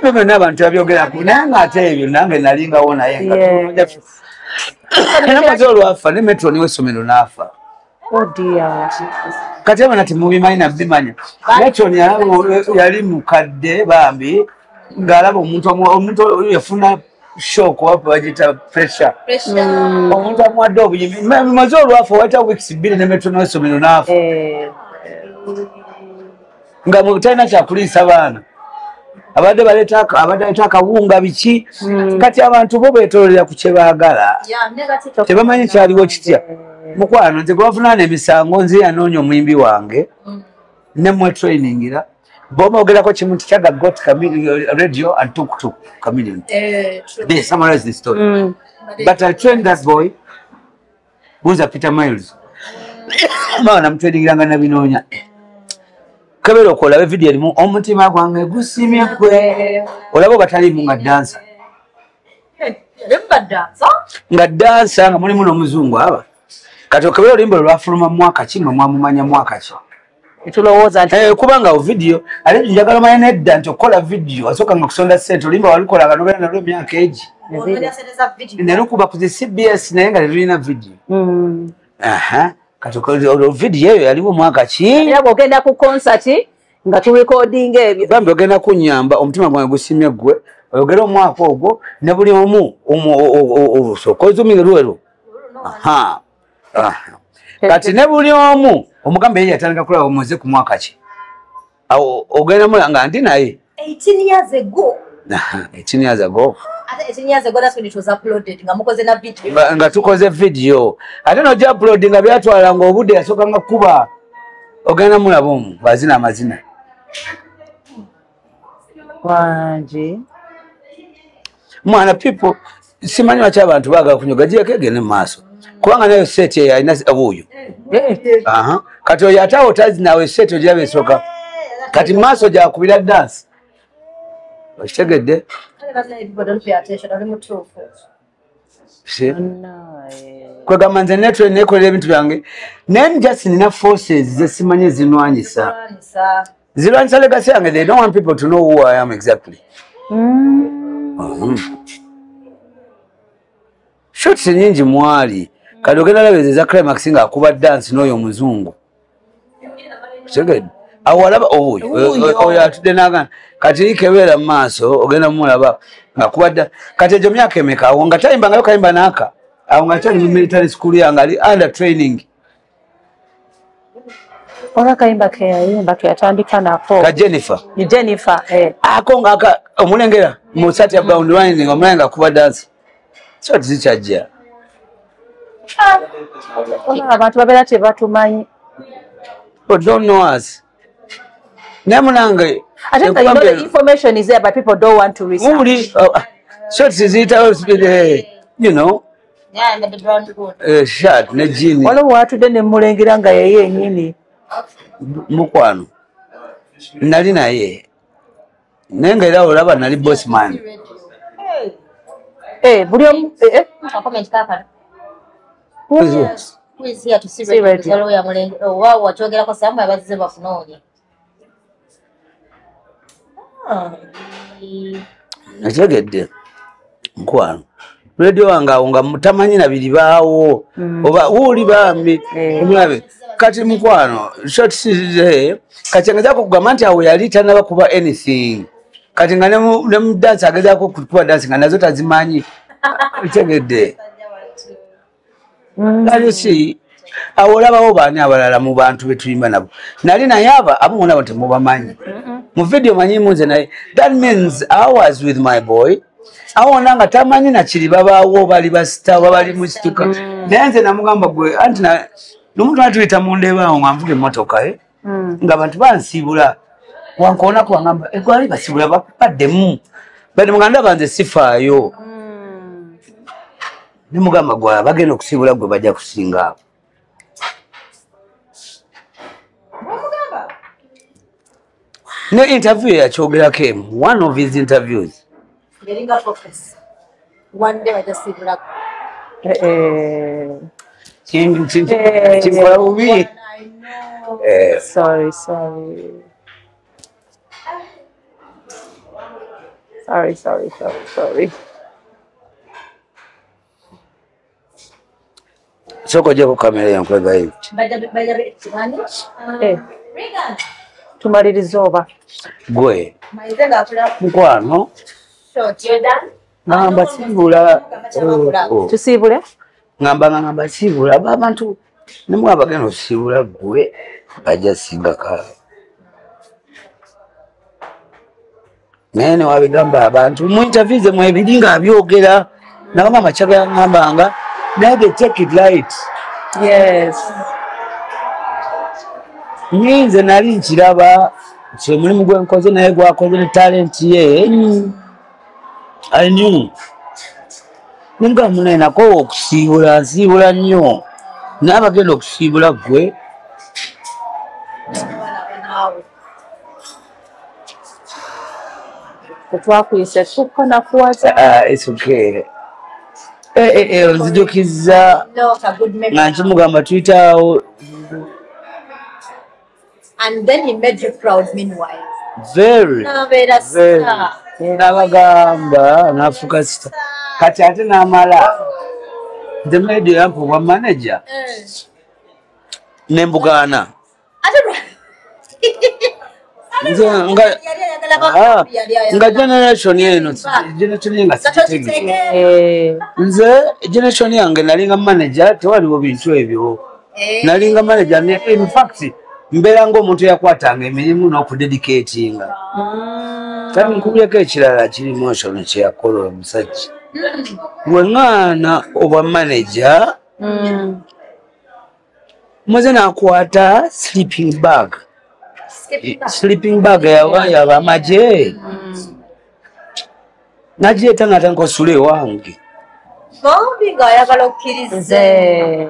ebyo n'abantu abyogeraku naye ng'ate ebyo nange nalingawo naye nga mwaze olwafa ne Metro niwe essomero n'afa kati abana timubimanyi nabimanya Metro yali mukadde bambi ng'alaba omuntu yafuna shock wapa bagita pressure omuntu amwadde obuyimbi mwaze olwafa waita weeks 2 ne Metro niwe essomero n'afa nga mutalina kyakuliisa baana abadde baleeta akawunga biki kati abantu bo beetololera ku kye baagala tebamanyi kyaliwo kitya mukwano nze gwavunaana emisango nze yanoonya omuyimbi wange ne mwe trainingira bomogerako kimu nti kyaga got radio and tuk Chameleon they summarize the story but I trained that boy buza Peter Miles maana namtrainingiranga nabinoonya kabero kola video limu omutima gwange gusimye kwe olabo batali mu nga dancer nga dancer nga mulimu n'omuzungu aba kati kabero limbo lwafuluma mwaka kimwe mwamumanya mwaka ki etulowooza nti kubanga video ali njagala manya nedda nti okola video asoka nga kusonda set olimba walikola akanogera nalwo myaka egi nerukuba ku CBS naye nga lulina video kati video eyo yaliwo mwaka ki era bw'ogenda ku concert nga tu recording ebyo bambi ogenda kunyamba omutima gwange gusimye gwe oyogera omwaka ogwo ne buli omu sokozuminga lwero kati ne buli omu omugambe yeye yatandika kulaba omuze ku mwaka ki awo ogenda mulanga ndi naye 18 years ago 18 years ago that's when it was uploaded nga mukoze na video nga tukoze video ate no ja upload nga byatwala nga obudde yasoka nga kuba ogenda mulaba omu bazina amazina wanje mwana people simanyi wacha abantu baga kunyoga jekegene maaso kubanga nayo set ya ina abuyo kati oyatawo tazi nawe set ojabe soka kati maaso ja kubira dance okitegedde kwegamba nze netwe nekolera ebintu byange naye just nina forces zesimanye zinwanyisa zirwanyisa legacy yange. They don't want people to know who I am exactly. Shots nyingi mwali kali ogenda labezeza climax nga akuba dance n'oyo muzungu seged awalaba oyo atudde n'agana kati ikebera mu maaso ogenda mulaba ngakuba kati ejo myaka emeka awo nga tayimba ngayo kayimba n'aka awo nga kyali mu military school yange ali under training. Ola kayimba ke yayimba ke yatandika nako ka Jennifer ni Jennifer ako ngaka omulengera mu sati ya bound line nga mwenga kuba dance so tizichajja ola abantu babera tebatumanyi don't know us Namunange. I think that the information is there, but people don't want to research. Shorts is it also you know. Yeah, and the brown food. Shirt, ne jeans. Wala watu dene mulengera nga yeye nyini. Mukwano. Nali naye. Nenga era olaba nali boss man. Buli comment kaka. Who is here to see radio? Zalo ya mulenge. Wao watogera kwa sababu abazize bafunonye. Nategedde. Mukwano. Radio wanga unga mutamanyi na bilibaawo oba uli bambi omulabe kati mukwano short series kati ngaza kugamba nti awo yali tanaba kuba anything kati nga ne mu dance agaza ko kutuwa dance nga nazo tazimanyi itegedde ngali si awo labawo bani abalala mu bantu betuyimba nabo nali naye aba abona bote mubamanyi mu video manyi munze naye that means I was with my boy awona nga tamanyi na kiri babaawo bali basita bali mu stuka nenze namugamba gwe anti na nomuntu atuyita mundebaawo nga nvuga emmotoka nga abantu bansibula wankona kwangamba egwali basibula bakupaddemu bali muganda banze sifaayo nimugamba gwa bagenda okusibula gwe bajja kusinga ne interview yakyogerako emu one of his interviews getting a focus. One day I just see black. Sorry. So koja ko kamera yankwega hivi. Tumaliriza oba. Gwe. Mukwano. Ngamba sibula tusibule ngamba sibula abantu nimwe abagenda osibula gwe bajja singa ka nene wabigamba abantu mu interviews mwe biringa abyogera nagamba machaga ngambanga nabe take it light nyinze nali nkiraba kye mulimu gwenkoze naye gwakoze ne talent ye I knew. Ninga munena ko okusibula nnyo. N'abagenda okusibula gwe. Tetwakwise tukona kuwaza. It's okay. Nzijukiza. Nga nkimugamba tuyitawo. And then he made you proud meanwhile. Very. Nabagamba nafuka sita kati ate namala the media yampo wa manager nembugana nga generation eno nze generation yange nalinga manager tewaliwo bintu ebyo nalinga manager in fact mbera ng'omuntu yakwatanga emirimu n'okudedicatinga kandi nkubyeko ekirala kiri motion kyeyakola omusajja bweŋŋaana obwa manager muze n'akwata sleeping bag yaba amagye nagireeta nga atandika osula ewange ng'ayagala okkirize.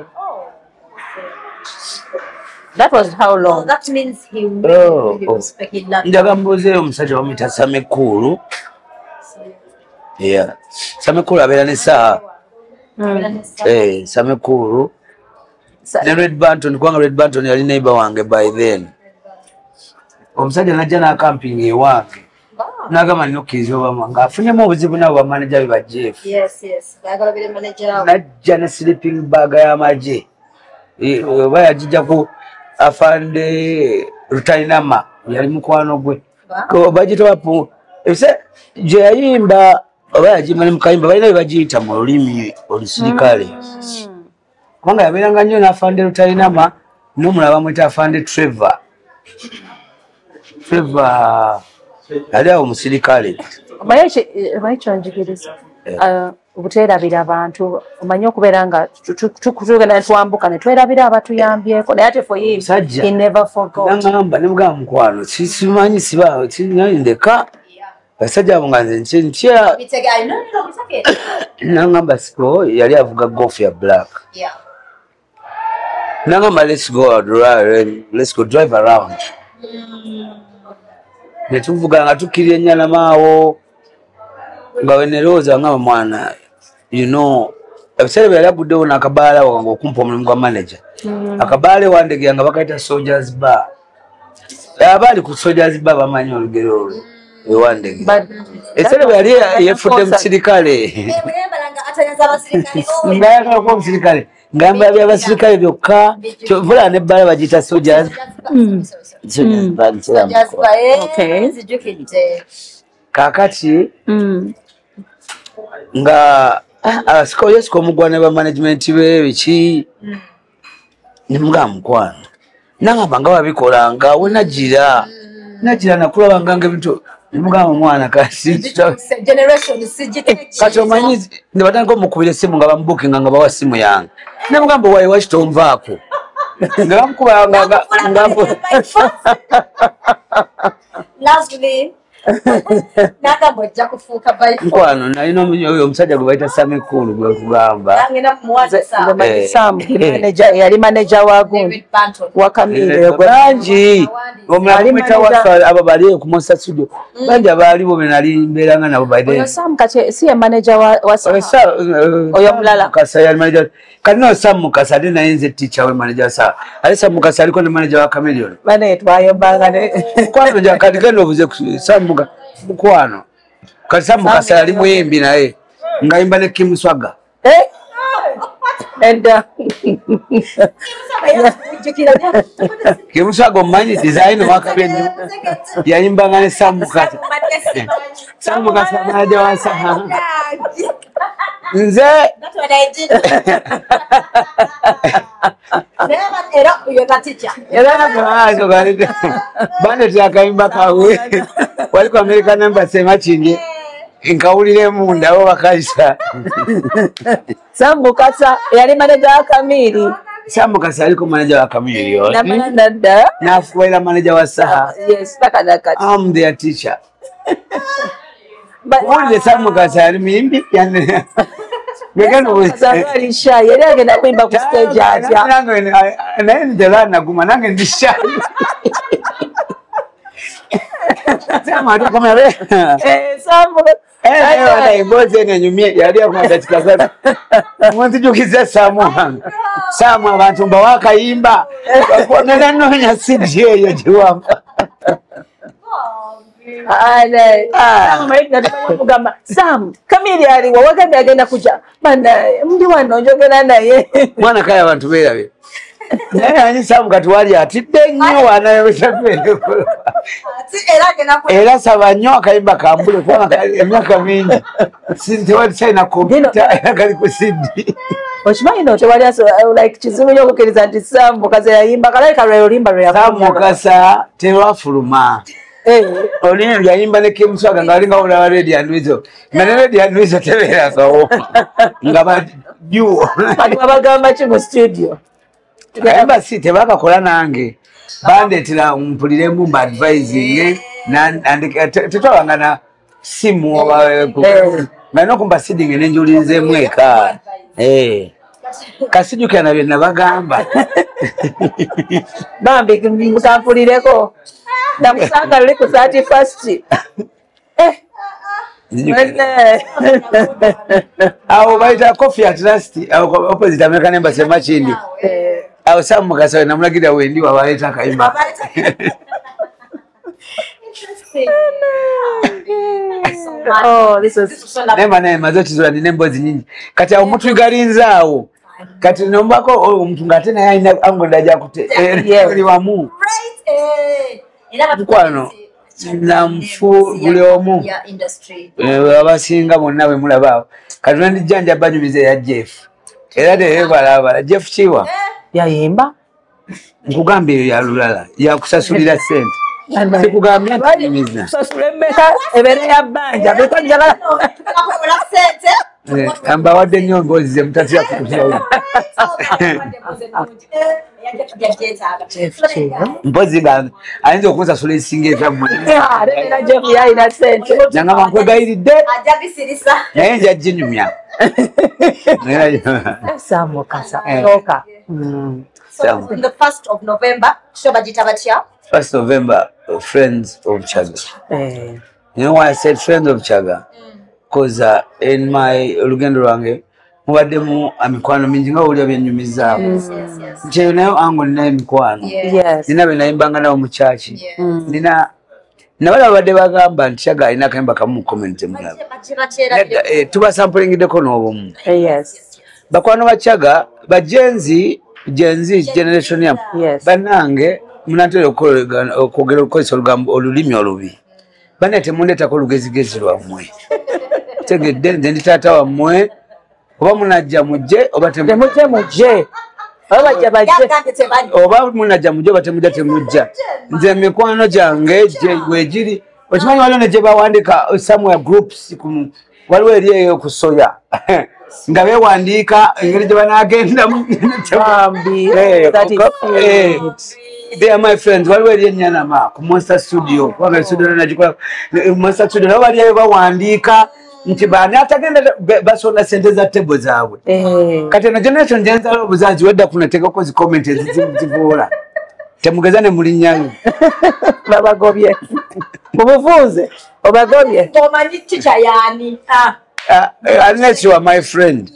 That was how long? That means he really respected that. Ndagamboze omusajja wamuyita Samekulu. Yeah. Samekulu abeera ne saa. Samekulu. Ne Red Banton, kubanga Red Banton yali neighbor wange by then. Omusajja najja n'akampinga ewange. N'agamba nnokkiriza obamu ng'afunyemu obuzibu nabo bamanager be ba Jeff. Yes. Baagala bere manager. Najja ne sleeping bag y'amagye. Oba yagijja ku afande Rutainama yali mukwano gwe ko bagita bapu ese je yayimba oba yajima ne mukayimba balina bibajiyita mu lulimi olusirikale kubanga yabeeranga nnyo n'afande Rutainama n'omulaba mwita afande Trevor yali awo musirikale Mayicho njigiriza obutwerabira abantu omanyi okubeera nga tugenda twambuka ne twerabira abatuyambyeko naye ate for him he never forgot. Nangamba ne mugamba mukwano simanyi siba ndeka basajja abo nga nze ntya nangamba siko yali avuga golf ya black. Nangamba let's go drive around. Netuvuga nga tukirya ennyalama nga wenerooza nga mwana you know ebiseera byali aguddewo n'akabaala wange okumpa omulimu gwa manager. Akabaale wandegera nga bakaita Soldiers Bar. Abaali ku Soldiers Bar bamanyi olugero olwo ewandegera. Ebiseera byali yefudde musirikale. Ngayagala kuba omusirikale. Ngamba by'abasirikale byokka vula n'ebbaala bagiyita Soldiers. Kakati nga asiko omugwana ba management be biki nimugamba mukwano nangamba nga babikolanga we nagira nakulabanga ng'ebintu nimugamba mwana kati omanyi ne batandika omukubira essimu nga bamubukinga nga bawa ssimu yange namugamba wayi waki tonvaako nga bamukubanga mukwano nalina oyo omusajja gwe bayita Samikulu gwe kugamba yali manager wa Camille bangi omulakumita wasa abo bali ku Monster Studio bangi abaaliwo be nali mbeeranga nabo baide Sam kati si manager wa oyo mulala Kasa yali manager kalino Sam Mukasa ali naye nze teacher we manager sa ali Sam Mukasa aliko ne manager wa Camille bane twayombanga ne kwano ja kati gendo obuze Sam mukwano kati Sam Mukasa yali muyimbi naye ngayimba ne Kim Swaga Kim Swaga omanyi design wakabendu yayimbanga ne Sam Mukasa Sam Mukasa manager wa Saha nze bane tyakayimba kawe wali ku American Embassy Machinje nkawulire munda abo bakaisa Sam Mukasa yali manager wa Camille. Sam Mukasa aliko manager wa Camille na manager nafuwaila manager wa Saha. Yes, takadakati. I'm their teacher. But one Sam Mukasa yali muyimbi yani Megano Samari shy yali agenda kwimba ku stage atya. Nange ndela naguma nange ndisha. Sama kama wewe. Sam wala iboze nenyumye yali akwanda kikaza. Mwanzi jukiza Samu abantu mbawakayimba. Bakwana nonya CD eyo jiwamba. Sam Camille aliwo wagambye agenda kuja banda ndi wano njogera naye mwana kaya abantu berabe naye ani Sam kati wali atidde nnyo wanayosafeeko era saba nnyo akayimba kambule kubanga emyaka mingi tewali china kompyuta kali ku CD okimanyi no tewali like kizibu nnyo okukkiriza nti Sam Mukasa yayimba kalayika lwe lulimba lwe Sam Mukasa terwafuluma Olini yayimba ne Kim Swaga nga alinga ola radio anwizo. Mane radio anwizo tebera kawo. Ngaba juu. Bagamba ki mu studio. Kayimba si tebakakola nange. Bandetira mpulire mu advising and tetwabanga na simu ngano kumba sidinge nenjulinze mweka. Kasijukana bye nabagamba. Bambi musampulireko. Namusanga luli ku 31st. Awo baita coffee at last opposite American Embassy Machinje. Awo Sam Mukasa namulagira wendi wabaita kayimba. Oh, this was nema zote zwa nembozi nyingi. Kati awo mutu galinzaawo. Kati nombako omuntu ngatena yaina angodaja kute. Oli wamu. Mukwano namfu buli omu abasinga bonna bwe mulabaawo kati nandijjanja banyumiza ya Jeff era tebalabala Jeff Kiwa yayimba nkugamba eyo yalulala yakusasulira ssente sikugambye ntanyumiza sasula emmeka ebere ya bbanja Amba wadde nnyo mbozi mtatya kutya. Mbozi banga ayinza okusasula esinga ezammwe. Era Jeff yalina ssente. Nangamba nkwegayiridde. Ajja bisirisa. Naye nja ginyumya. Samukasa. Soka. So on the 1st of November, shoba jitabatya? 1st November, Friends of Chaga. You know why I said Friends of Chaga? Because in my Lugendo Range, mubaddemu amikwano mingi nga oli abyenyumiza. Nje nayo ango ninayo mikwano. Nina benayimbanga nawo mu church. Nina nabala badde bagamba nti Chaga alina akayimba kamu mu comment emulaba. Tuba samplingideko n'obumu. Bakwano ba Chaga, ba Gen Z generation yamu. Banange munatera okwogera okukozesa olugambo olulimi olubi. Bana temundeetako olugezigezi lwammwe. Tegedde nze ndi taata wammwe oba munajja mujje oba temujje mujje oba munajja mujje oba temujja temujja. Nze mikwano gyange wegiri okimanyi waliwo ne gye bawandiika somewhere groups waliwo eri eyo kusoya nga beewandiika engeri gye banaagendamu. They are my friends. Waliwo eri enyanama ku Monster Studio kubanga studio nagikola Monster Studio nabo bali eyo bawandiika nti baani atagenda basonda sente za table zaabwe. Kati eno generation gyenzaala obuzazi wedda kunateekako zi comment ezizivuula temugeza ne mulinnyayo babagobye mubufunze obagobye omanyi kicha yani. Unless you are my friend,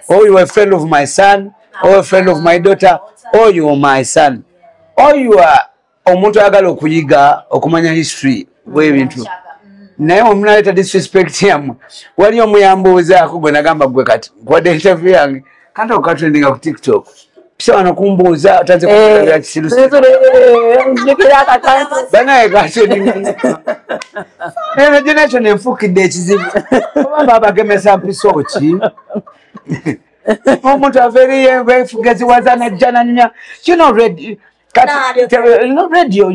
or you are a friend of my son, or a friend of my daughter, or you are my son, or you are omuntu ayagala okuyiga okumanya history w'ebintu. Naye omunaleeta disrespect yammwe wali omuyambuuzaako gwe nagamba gwe kati nkuwadde interview yange kanti okatrendinga ku TikTok pisa wano kumbuuza otanze kuaa kisirusi banaye katrendinga eno generation enfukidde ekizibu obamba abagemesa mpiso ki omuntu aveeriyo befugeziwaza najja nanya radio,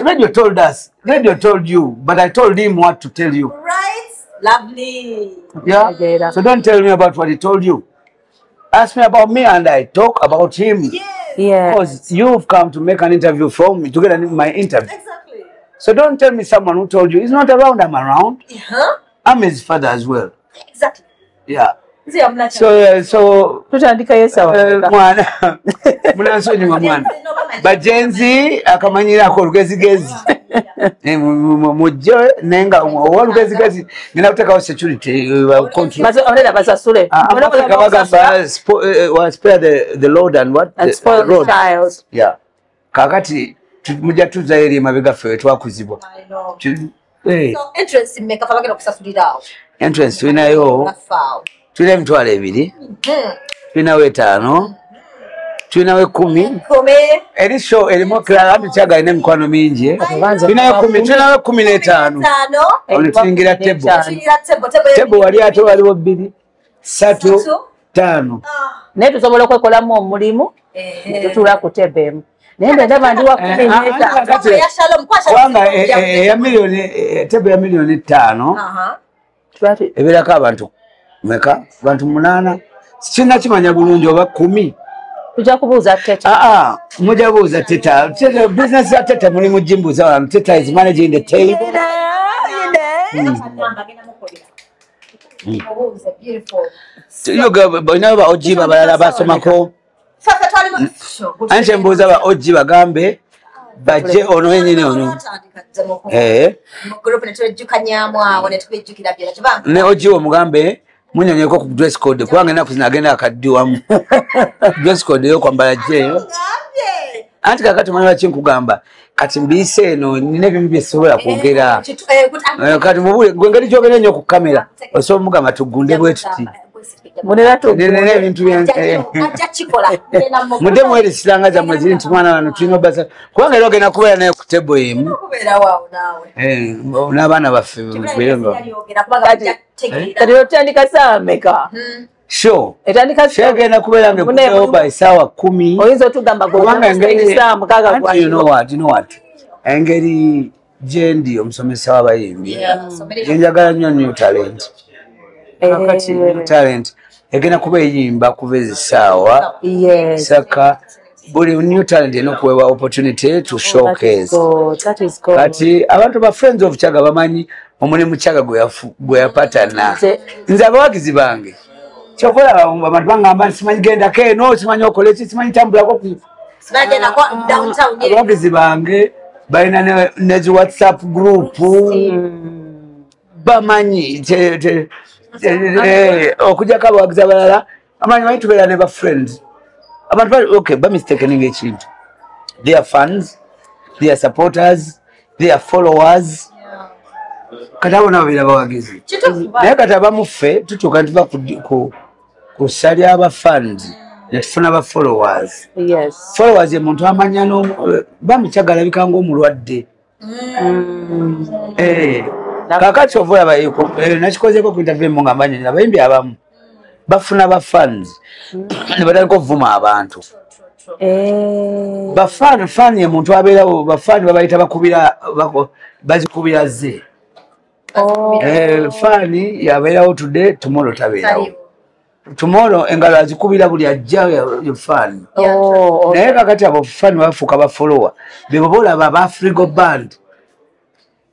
radio told us. Radio told you, but I told him what to tell you. Right? Lovely. Yeah. So don't tell me about what he told you. Ask me about me and I talk about him. Yes. Because you've come to make an interview from me to get my interview. Exactly. So don't tell me someone who told you. He's not around, I'm around. I'm his father as well. Exactly. Yeah. So tutandika yesawa mwana munansonyiwa mwana bajenzi akamanyirako olugezigezi mujje nenga olugezigezi ngina kutekawo security basasule spare the load and what and spoil the child. Yeah, kakati mujja tuza eri mabega ffe twakuzibwa. Entrance tulinayo tulina emitwalo 2, tulinawo 5, tulinawo 10. Eri show erimu Claude Chaga alina emikwano mingi. Tulinayo 10, tulinawo 15. Olutuyingira tebo. Tebo wali ate waliwo 2, 3, 5. Naye tusobola okwekolamu omulimu tutula ku tebo emu. Naye ndaba ndi wa 10 kubanga eya miliyoni tebo ya miliyoni 5 ebeerako abantu meka bantu 8 sikina kimanya bulungi oba 10. Tujja kubuuza Teta. Mujja buuza Teta. Business ya Teta muli mujimbuza wano. Teta is managing the table. Boina ba oji babalala basomako. Anche mbuuza ba oji bagambe bajje ono yenyine ono. Ne oji omugambe munyonyeko ku dress code kubanga na kuzina agenda akaddiwamu. Dress code yo kwambala je. Anti kakati mwana chinkugamba kati mbise eno nine bimbi byesobola kwogera. Kati mubule gwengeri jogera nnyo ku kamera. Oso mugamba tugunde bwetuti. Munera to nene bintu byange mude mwere silanga za mwezi nti mwana wano tulino basa kubanga lero gena kubeera naye ku table emu n'abaana baffe bweyongo kati otandika saa meka sure etandika saa gena kubeera nge kubeera by sawa 10 oyinza otugamba kubanga engeri saa mukaga kwa you know what engeri jendi omusomesa w'abayimbi njagala nnyo talent kakati new talent egena kuba eyimba kuba ezisaawa saka buli new talent enokuweebwa opportunity to showcase kati abantu ba friends of Kyaga bamanyi omulimu Kyaga gwe yapatana nze abawagizi bange kyokola abantu bangamba simanyi gendako eno simanyi okola ki simanyi tambulako abawagizi bange balina nezi WhatsApp group bamanyi okujjako abawagizi abalala amanyi tubeera ne ba friends abantu okay bamistakeninga ekintu they are fans they are supporters they are followers kati abo nabo beera bawagizi naye kati abamuffe tutuuka ntuva ku ssali aba fans netufuna aba followers followers ye muntu amanya bamikyaga alabika ng'omulwadde kakati ovulaba nakikozeeko ku interview mu nga mbanyi abayimbi abamu bafuna ba fans ne batandika okuvuma abantu bafani ye muntu abeerawo bafani babayita bazikubira ze fani yabeerawo today tomorrow tabeerawo tomorrow engalo azikubira buli ajja fani naye kakati abo fani bafuuka bafollowa bebobolaba aba Afrigo Band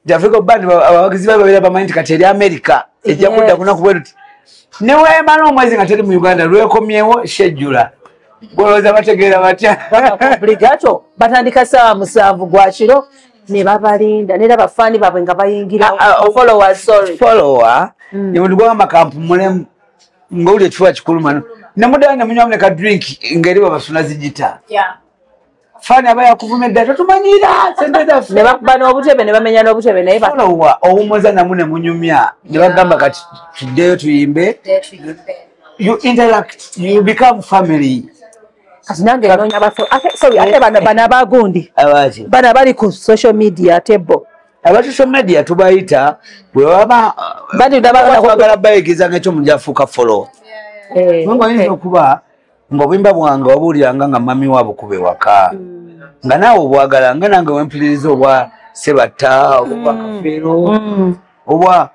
abawagizi babeera bamanyi nti kati eri America ejja kudda kunaku bweruti neweemala omwezi nga teri mu Uganda lwekomyewo shejjula gwolowooza bategeera batya obligato batandika ssaawa 7 gwa kiro ne babalinda neera bafaani baabwe nga bayingira follower ye muntu gwama kampu mulemu ng'oli ekifuba kikuluma nemuddayo ne munywamu ne ka drink ng'eri babasuna zigita fani aba yakuvuma edda totumanyira sente zaffe ne bakuba n'obutebe ne bamenya n'obutebe naye follower owummuza namu ne munyumya ne bagamba kati tuddeyo tuyimbe you interact you become family kasi nange noonya ate bano abagundi bano abali ku social media tebo aba social media tubayita bwewaba kwagala bayigiza ng'ekyo omuntu afuuka follow nga oyinza okuba ng'obuyimba bwange wabuuliranga nga mami waabo kuba ewaka nga naawe obwagala nga nange wempuliriza obwa Sebatta obwa Kafeero obwa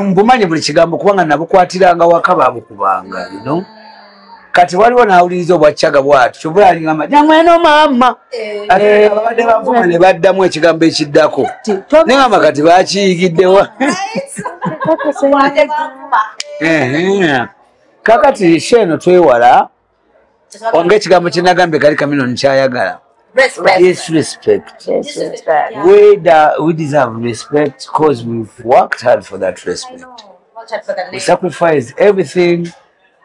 mbumanyi buli kigambo kubanga nabukwatiranga waka babukubanga kati waliwo nawuliriza obwa Kyaga bwati kyobulangamba jangweno maama abadde bavuma ne baddamu ekigambo ekiddako nengamba kati bakiyigiddewa kakati sheeno twewala onga ekigambo kyenagambe kali Kamilton kyayagala disrespect. We deserve respect because we've worked hard for that respect. We sacrificed everything.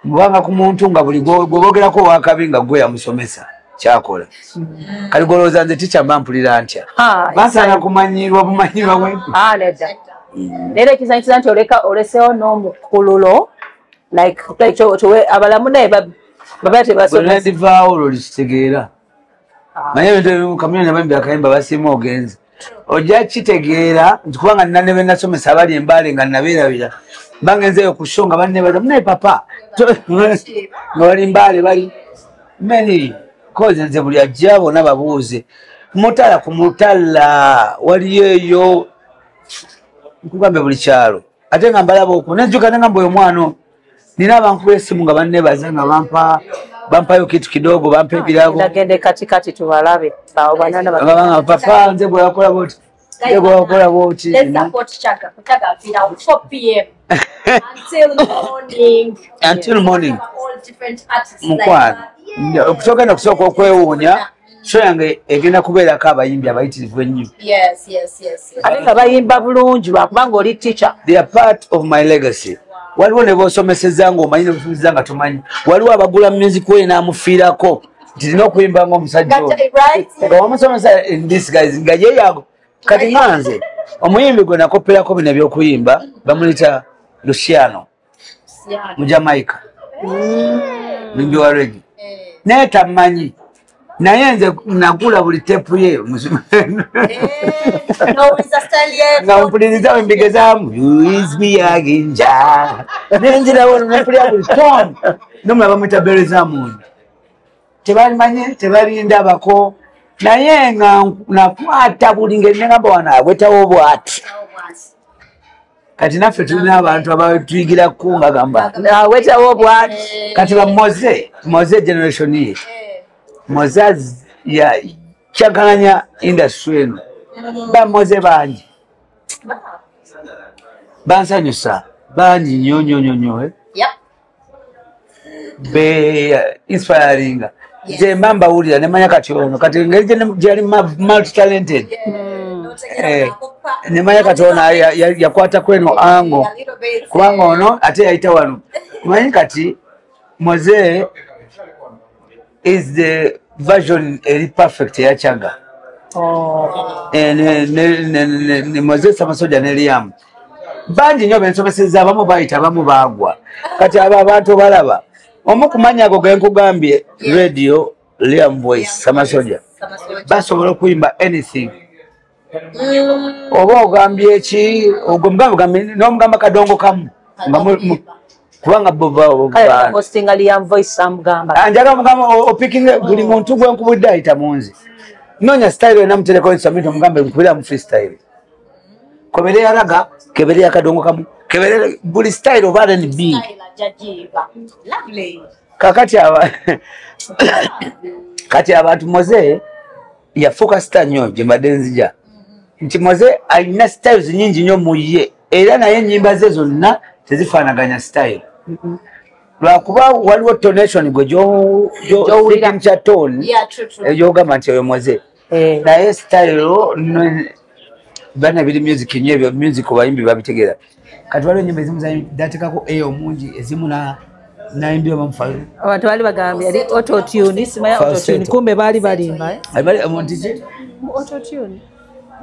Mbanga ku muntu nga buli gwogerako wakabi nga gwe yamusomesa kyakola kali golooza nze ticha mbampulira ntya basaana kumanyirwa bumanyirwa bwepi nedda leero ekizanyikiza nti olesewo n'omukululo like abalamu naye baba tebasomesa ndivaawo olwo likitegeera manye ebintu Kamilton abambi akayimba basiima ogenza ojja kitegeera nti kubanga nina ne bennasomesa abali embaale nga nabeerabira bangenzeyo ku show nga bannebaza munaye papa nga bali mbaale bali many koze nze buli ajja bonna babuuze mutala ku mutala waliyo eyo nkugambe buli kyalo ate nga mbalaba okwo nejjuka nengamba oyo mwana nina abankuba essimu nga bannebaza nga bampayo kitu kidogo bampa ebirabo nagende katikati tubalabe banana papa nze bwe yakola boti let's support Kyaga appear 4 p.m. until morning all different artists okutogenda kusooka okwewuunya so yange egenda kubeerako abayimbi abayitirivu ennyo ate nga bayimba bulungi lwakubanga oli teacher they are part of my legacy waliwo ne boosomeseza ng'omanyi ne bufunziza nga tumanyi waliwo abagula music we n'amufiirako nti tirina okuyimba ng'omusajja nga wamusomesa in this guys nga yeyago kati nganze omuyimbi gwe nakopperako bino ebyokuyimba bamuyita Luciano mu Jamaica muyimbi wa reggae naye tamanyi naye nze nagula buli tepu ye nga mpuliriza wembigezaamu yuizbiyaginja nenzirawo nempulira buli ton nomulaba bamuyita Berezamundi tebalimanye tebalindabako naye nga nakwata buli ngeri nengamba wano agwetawo bwati kati naffe tulina abantu abatuyigira kunga gamba wetawo bwati kati ba Moze generation ye Moze ya chakalanya industry eno ba Moze bangi bansanyusa bangi nyonyo be inspiring je mamba ulira nemanya kati ono kati ngeri jali multi talented nemanya kati ono yakwata kweno ango kubanga ono ate yaita wano kumanyi kati Moze is the version eri perfect ya Chaga ne Moze Samasoja ne Liam bangi nyo bensomeseza abamu bayita abamu bagwa kati aba abantu balaba omukumanya ago genkugambye radio Liam Voice Samasoja basobola okuyimba anything oba ogambye ki n'omugamba kadongo kamu kubanga postinga Liam Voice amugamba anjaga mugamba opicking buli muntu gwenkubudde ayita munzi nonya style enamutereko submit omugambe nkubira mu freestyle kobere yaraga kebere yakadongo kamu kebere buli style of R&B kakati kati abantu Moze ya focus nnyo je madenzija nti Moze alina styles nyingi nnyo muye era naye nyimba ze zonna tezifaanaganya style lwakuba waliwo tonation gwe jo cha tone eyogamba nti oyo Moze naye style bana bili music nyebyo music bayimbi babitegera kati waliwo nyimba ezimu datekako eyo mungi ezimu naimbyo bamufalo abantu bali bagambye ali auto tune simaya auto tune kumbe bali balimba bali amontije auto tune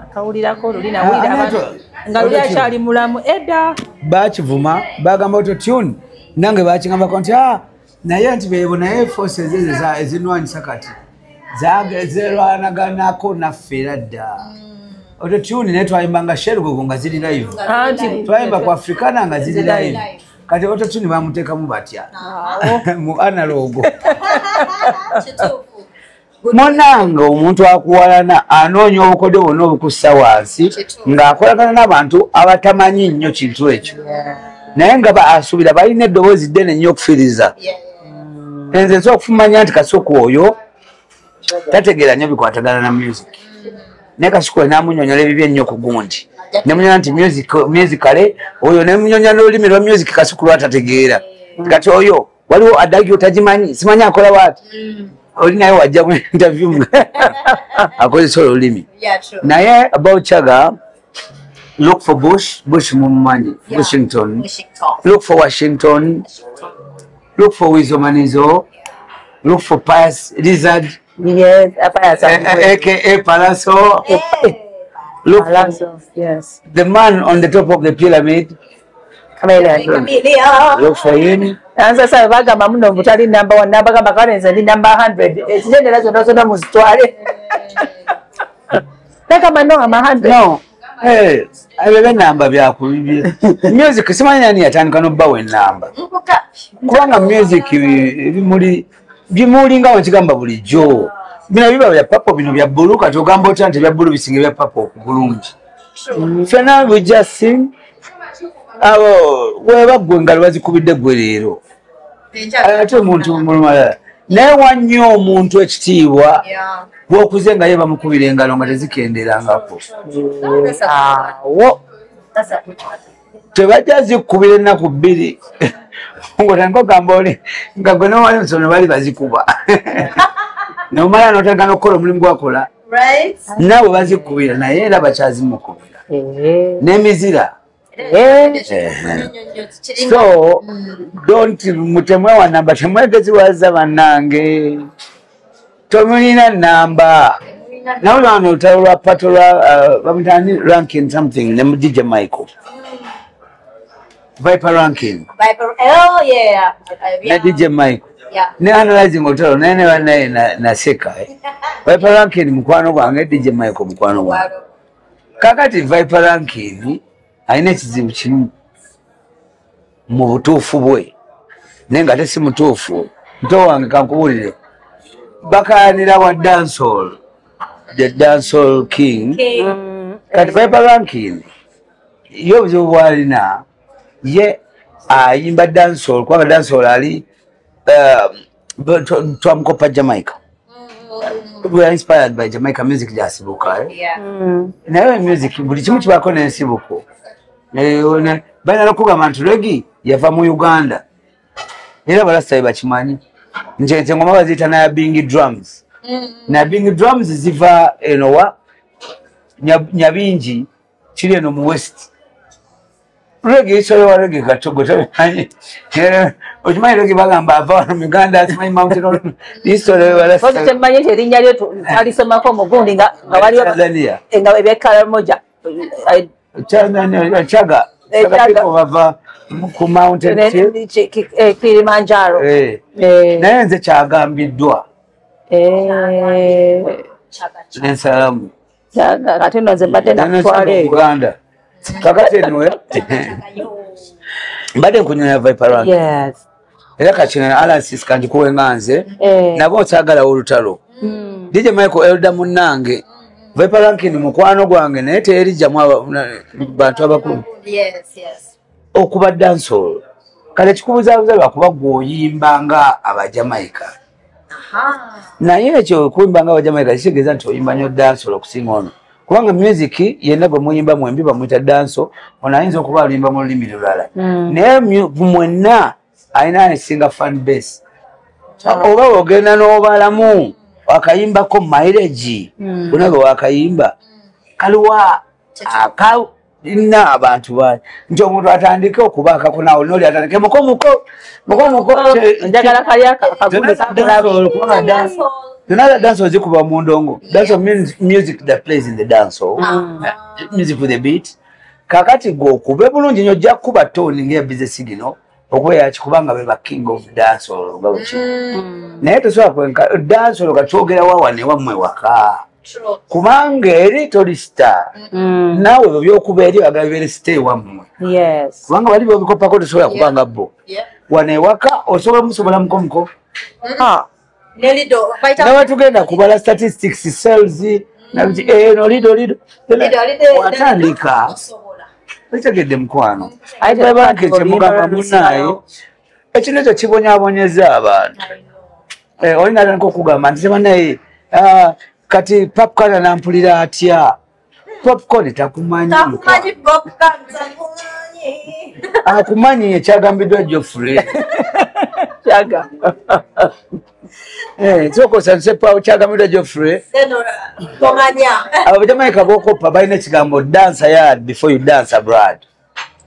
akawulirako lulina wira abantu ngaluli achali mulamu edda bakivuma bagamba auto tune nange bakingamba konti naye nti bebo naye forces ezinwanyisa kati zagezerwanagako naffe radda auto tune naye twayimbanga sherugo nga ziri live twayimba ku Africana nga ziri live kati auto tune bamuteekamu batya mu analogo monanga omuntu akuwalana anoonya obukodyo bwonna obukussa wansi ng'akolagana n'abantu abatamanyi nnyo kintu ekyo naye nga asuubira balina eddoboozi ddene nnyo okufiiriza enze nsobola okufumanya nti Kasuku oyo tategeera nnyo bikwatagana na music naye Kasuku oyo n'amunyonyola ebibye ennyo ku gundi nemunyonya nti musicale oyo nemunyonya n'olulimi lwa music Kasuku lwatategeera kati oyo waliwo adagio tagimanyi simanyi akola waati oli naye wajja mu interview akozesa olulimi naye about Chaga look for Bush mumumanyi Washington look for Washington look for Wizomanizo look for Pius Lizard aka Palazzo look for the man on the top of the pyramid look for him sasa bagamba muno mutali number 1 number gamba kalenze ndi number 100 ezitendera zonna muzitwale nakama no ama 100 no abebe namba byakubibye music simanyi nani yatandika n'obbawo enamba kubanga music bimuli nga wekigamba bulijjo bino biba bya papo bino bya bulu kati ogamba otya nti bya bulu bisinga bya papo okubulungi fena we just sing abo webaggwe ngalo bazikubidde gwe leero ate omuntu mulumala naye wannyo omuntu ekitiibwa bw'okuze nga ye bamukubira engalo nga tezikenderangako awo tebajja zikubira ennaku 2 ng'otandika ogamba oli nga gwe n'owali musono bali bazikuba nomala n'otandika n'okukola omulimu gwakola naawe bazikubira naye era bakyazimukubira n'emizira so don't mutemwewa namba temwegeziwaza bannange tomulina namba nawe lwano olutalo lwa pato lwa bamutani ranking something ne DJ Michael Viper ranking na DJ Michael ne analyzing olutalo naye naseka Viper ranking mukwano gwange DJ Michael mukwano gwange kakati Viper ranking alina ekizibu kimu mu butuufu bwe naye nga tesi mutuufu muto wange kankuwulire bakaanira wa dancehall the dancehall king kati Viper ranking yo obuzibu bwalina ye ayimba dancehall kuba dancehall ali twamukopa Jamaica. We are inspired by Jamaica music jasibuka. Naye music buli kimu kibako n'ensibuko. Baina n'okugamba nti reggae yava mu Uganda. Era barasa bakimanyi. Nje ngoma bazita na bingi drums. Na bingi drums ziva enowa Nyabingi kiri eno mu West. Reggae so yo reggae katogo tamanyi. Okimanyi reggae bagamba ava mu Uganda asimanyi mountain history wala Kwa tumanyi terinya lyo alisomako mu gundi nga waliyo Tanzania. Nga ebekala moja. Chaga bava ku mountain Kilimanjaro. Naye nze kyagambiddwa. Nsalamu. Chaga kati nze mbadde nakutwala Uganda. Kakati enwe. Mbadde nkunywa Viper Rank. Yes. Era kachina Alansis kanji kuwenga nze. Nabo kyagala olutalo. DJ Michael Elder Munange. Viper Rank ni mukwano gwange naye teri jamu bantu abakulu. Yes. Okuba dancehall. Kale kikubuzabuza lwakuba gwoyimba nga Abajamaica. Naye ekyo kuyimba nga Abajamaica kitegeeza nti oyimba nnyo dancehall okusinga ono. Kubanga music yenna gwe muyimba mwembi bamuyita dancehall, ono ayinza okuba alimba mu lulimi lulala. Naye mwenna alina esinga fan base. Oba ogenda n'obalamu wakayimbako mileage bunabe wakayimba kaliwa ina abantu ba nti omuntu atandike okubakako nawe noli atandike mukomuko njagala kaliaka another dance was kuba mundongo. That's what means music that plays in the dance hall. Music with the beat. Kakati go kube bulungi nyo ja kuba tone nge business signal. Okwe ya chikubanga beba king of dance hall ngabuchi. Naye tosobola kwenka dance hall kachogera wawane wamwe waka. Kubanga eri toli star. Nawe byokuba eri agabere stay wamwe. Yes. Kubanga bali bobikopa ko tosobola kubanga bo. Wane waka osobola musobola mukomko. Nelido, nawe tugenda kubala statistics sales na lido watandika bitegedde mukwano ayi banke kyemugamba munaye ekino ekyo kibonyabonyeza abantu olina nko kugamba nti banaye kati popcorn nampulira atya popcorn takumanyi akumanyi ekyagambiddwa Geoffrey chaga soko sansepa uchagamira Geoffrey tomanya Abajamaica bokopa balina ekigambo dance hard before you dance abroad.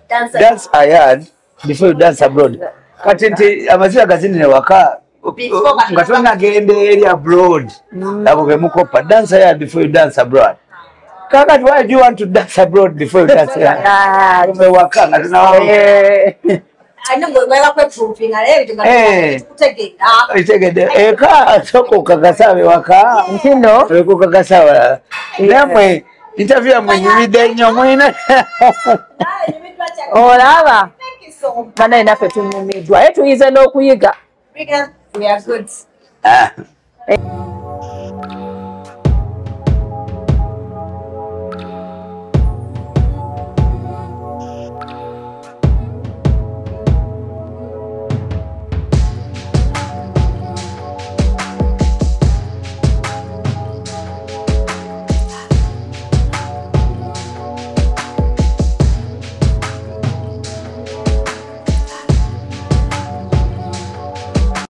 Dance hard before you dance abroad. Kati nti amazira gazinire waka nga tonagenda eri abroad abo bemukopa dance hard before you dance abroad. Kakati why do you want to dance abroad before you dance hard? Waka nga tunawe I know where we're proving itegede eka soko kagasabe waka ntino eko kagasaba namwe interview amwe nyimide nnyo mwina olaba kana inafe tumumidwa etuyize n'okuyiga we are good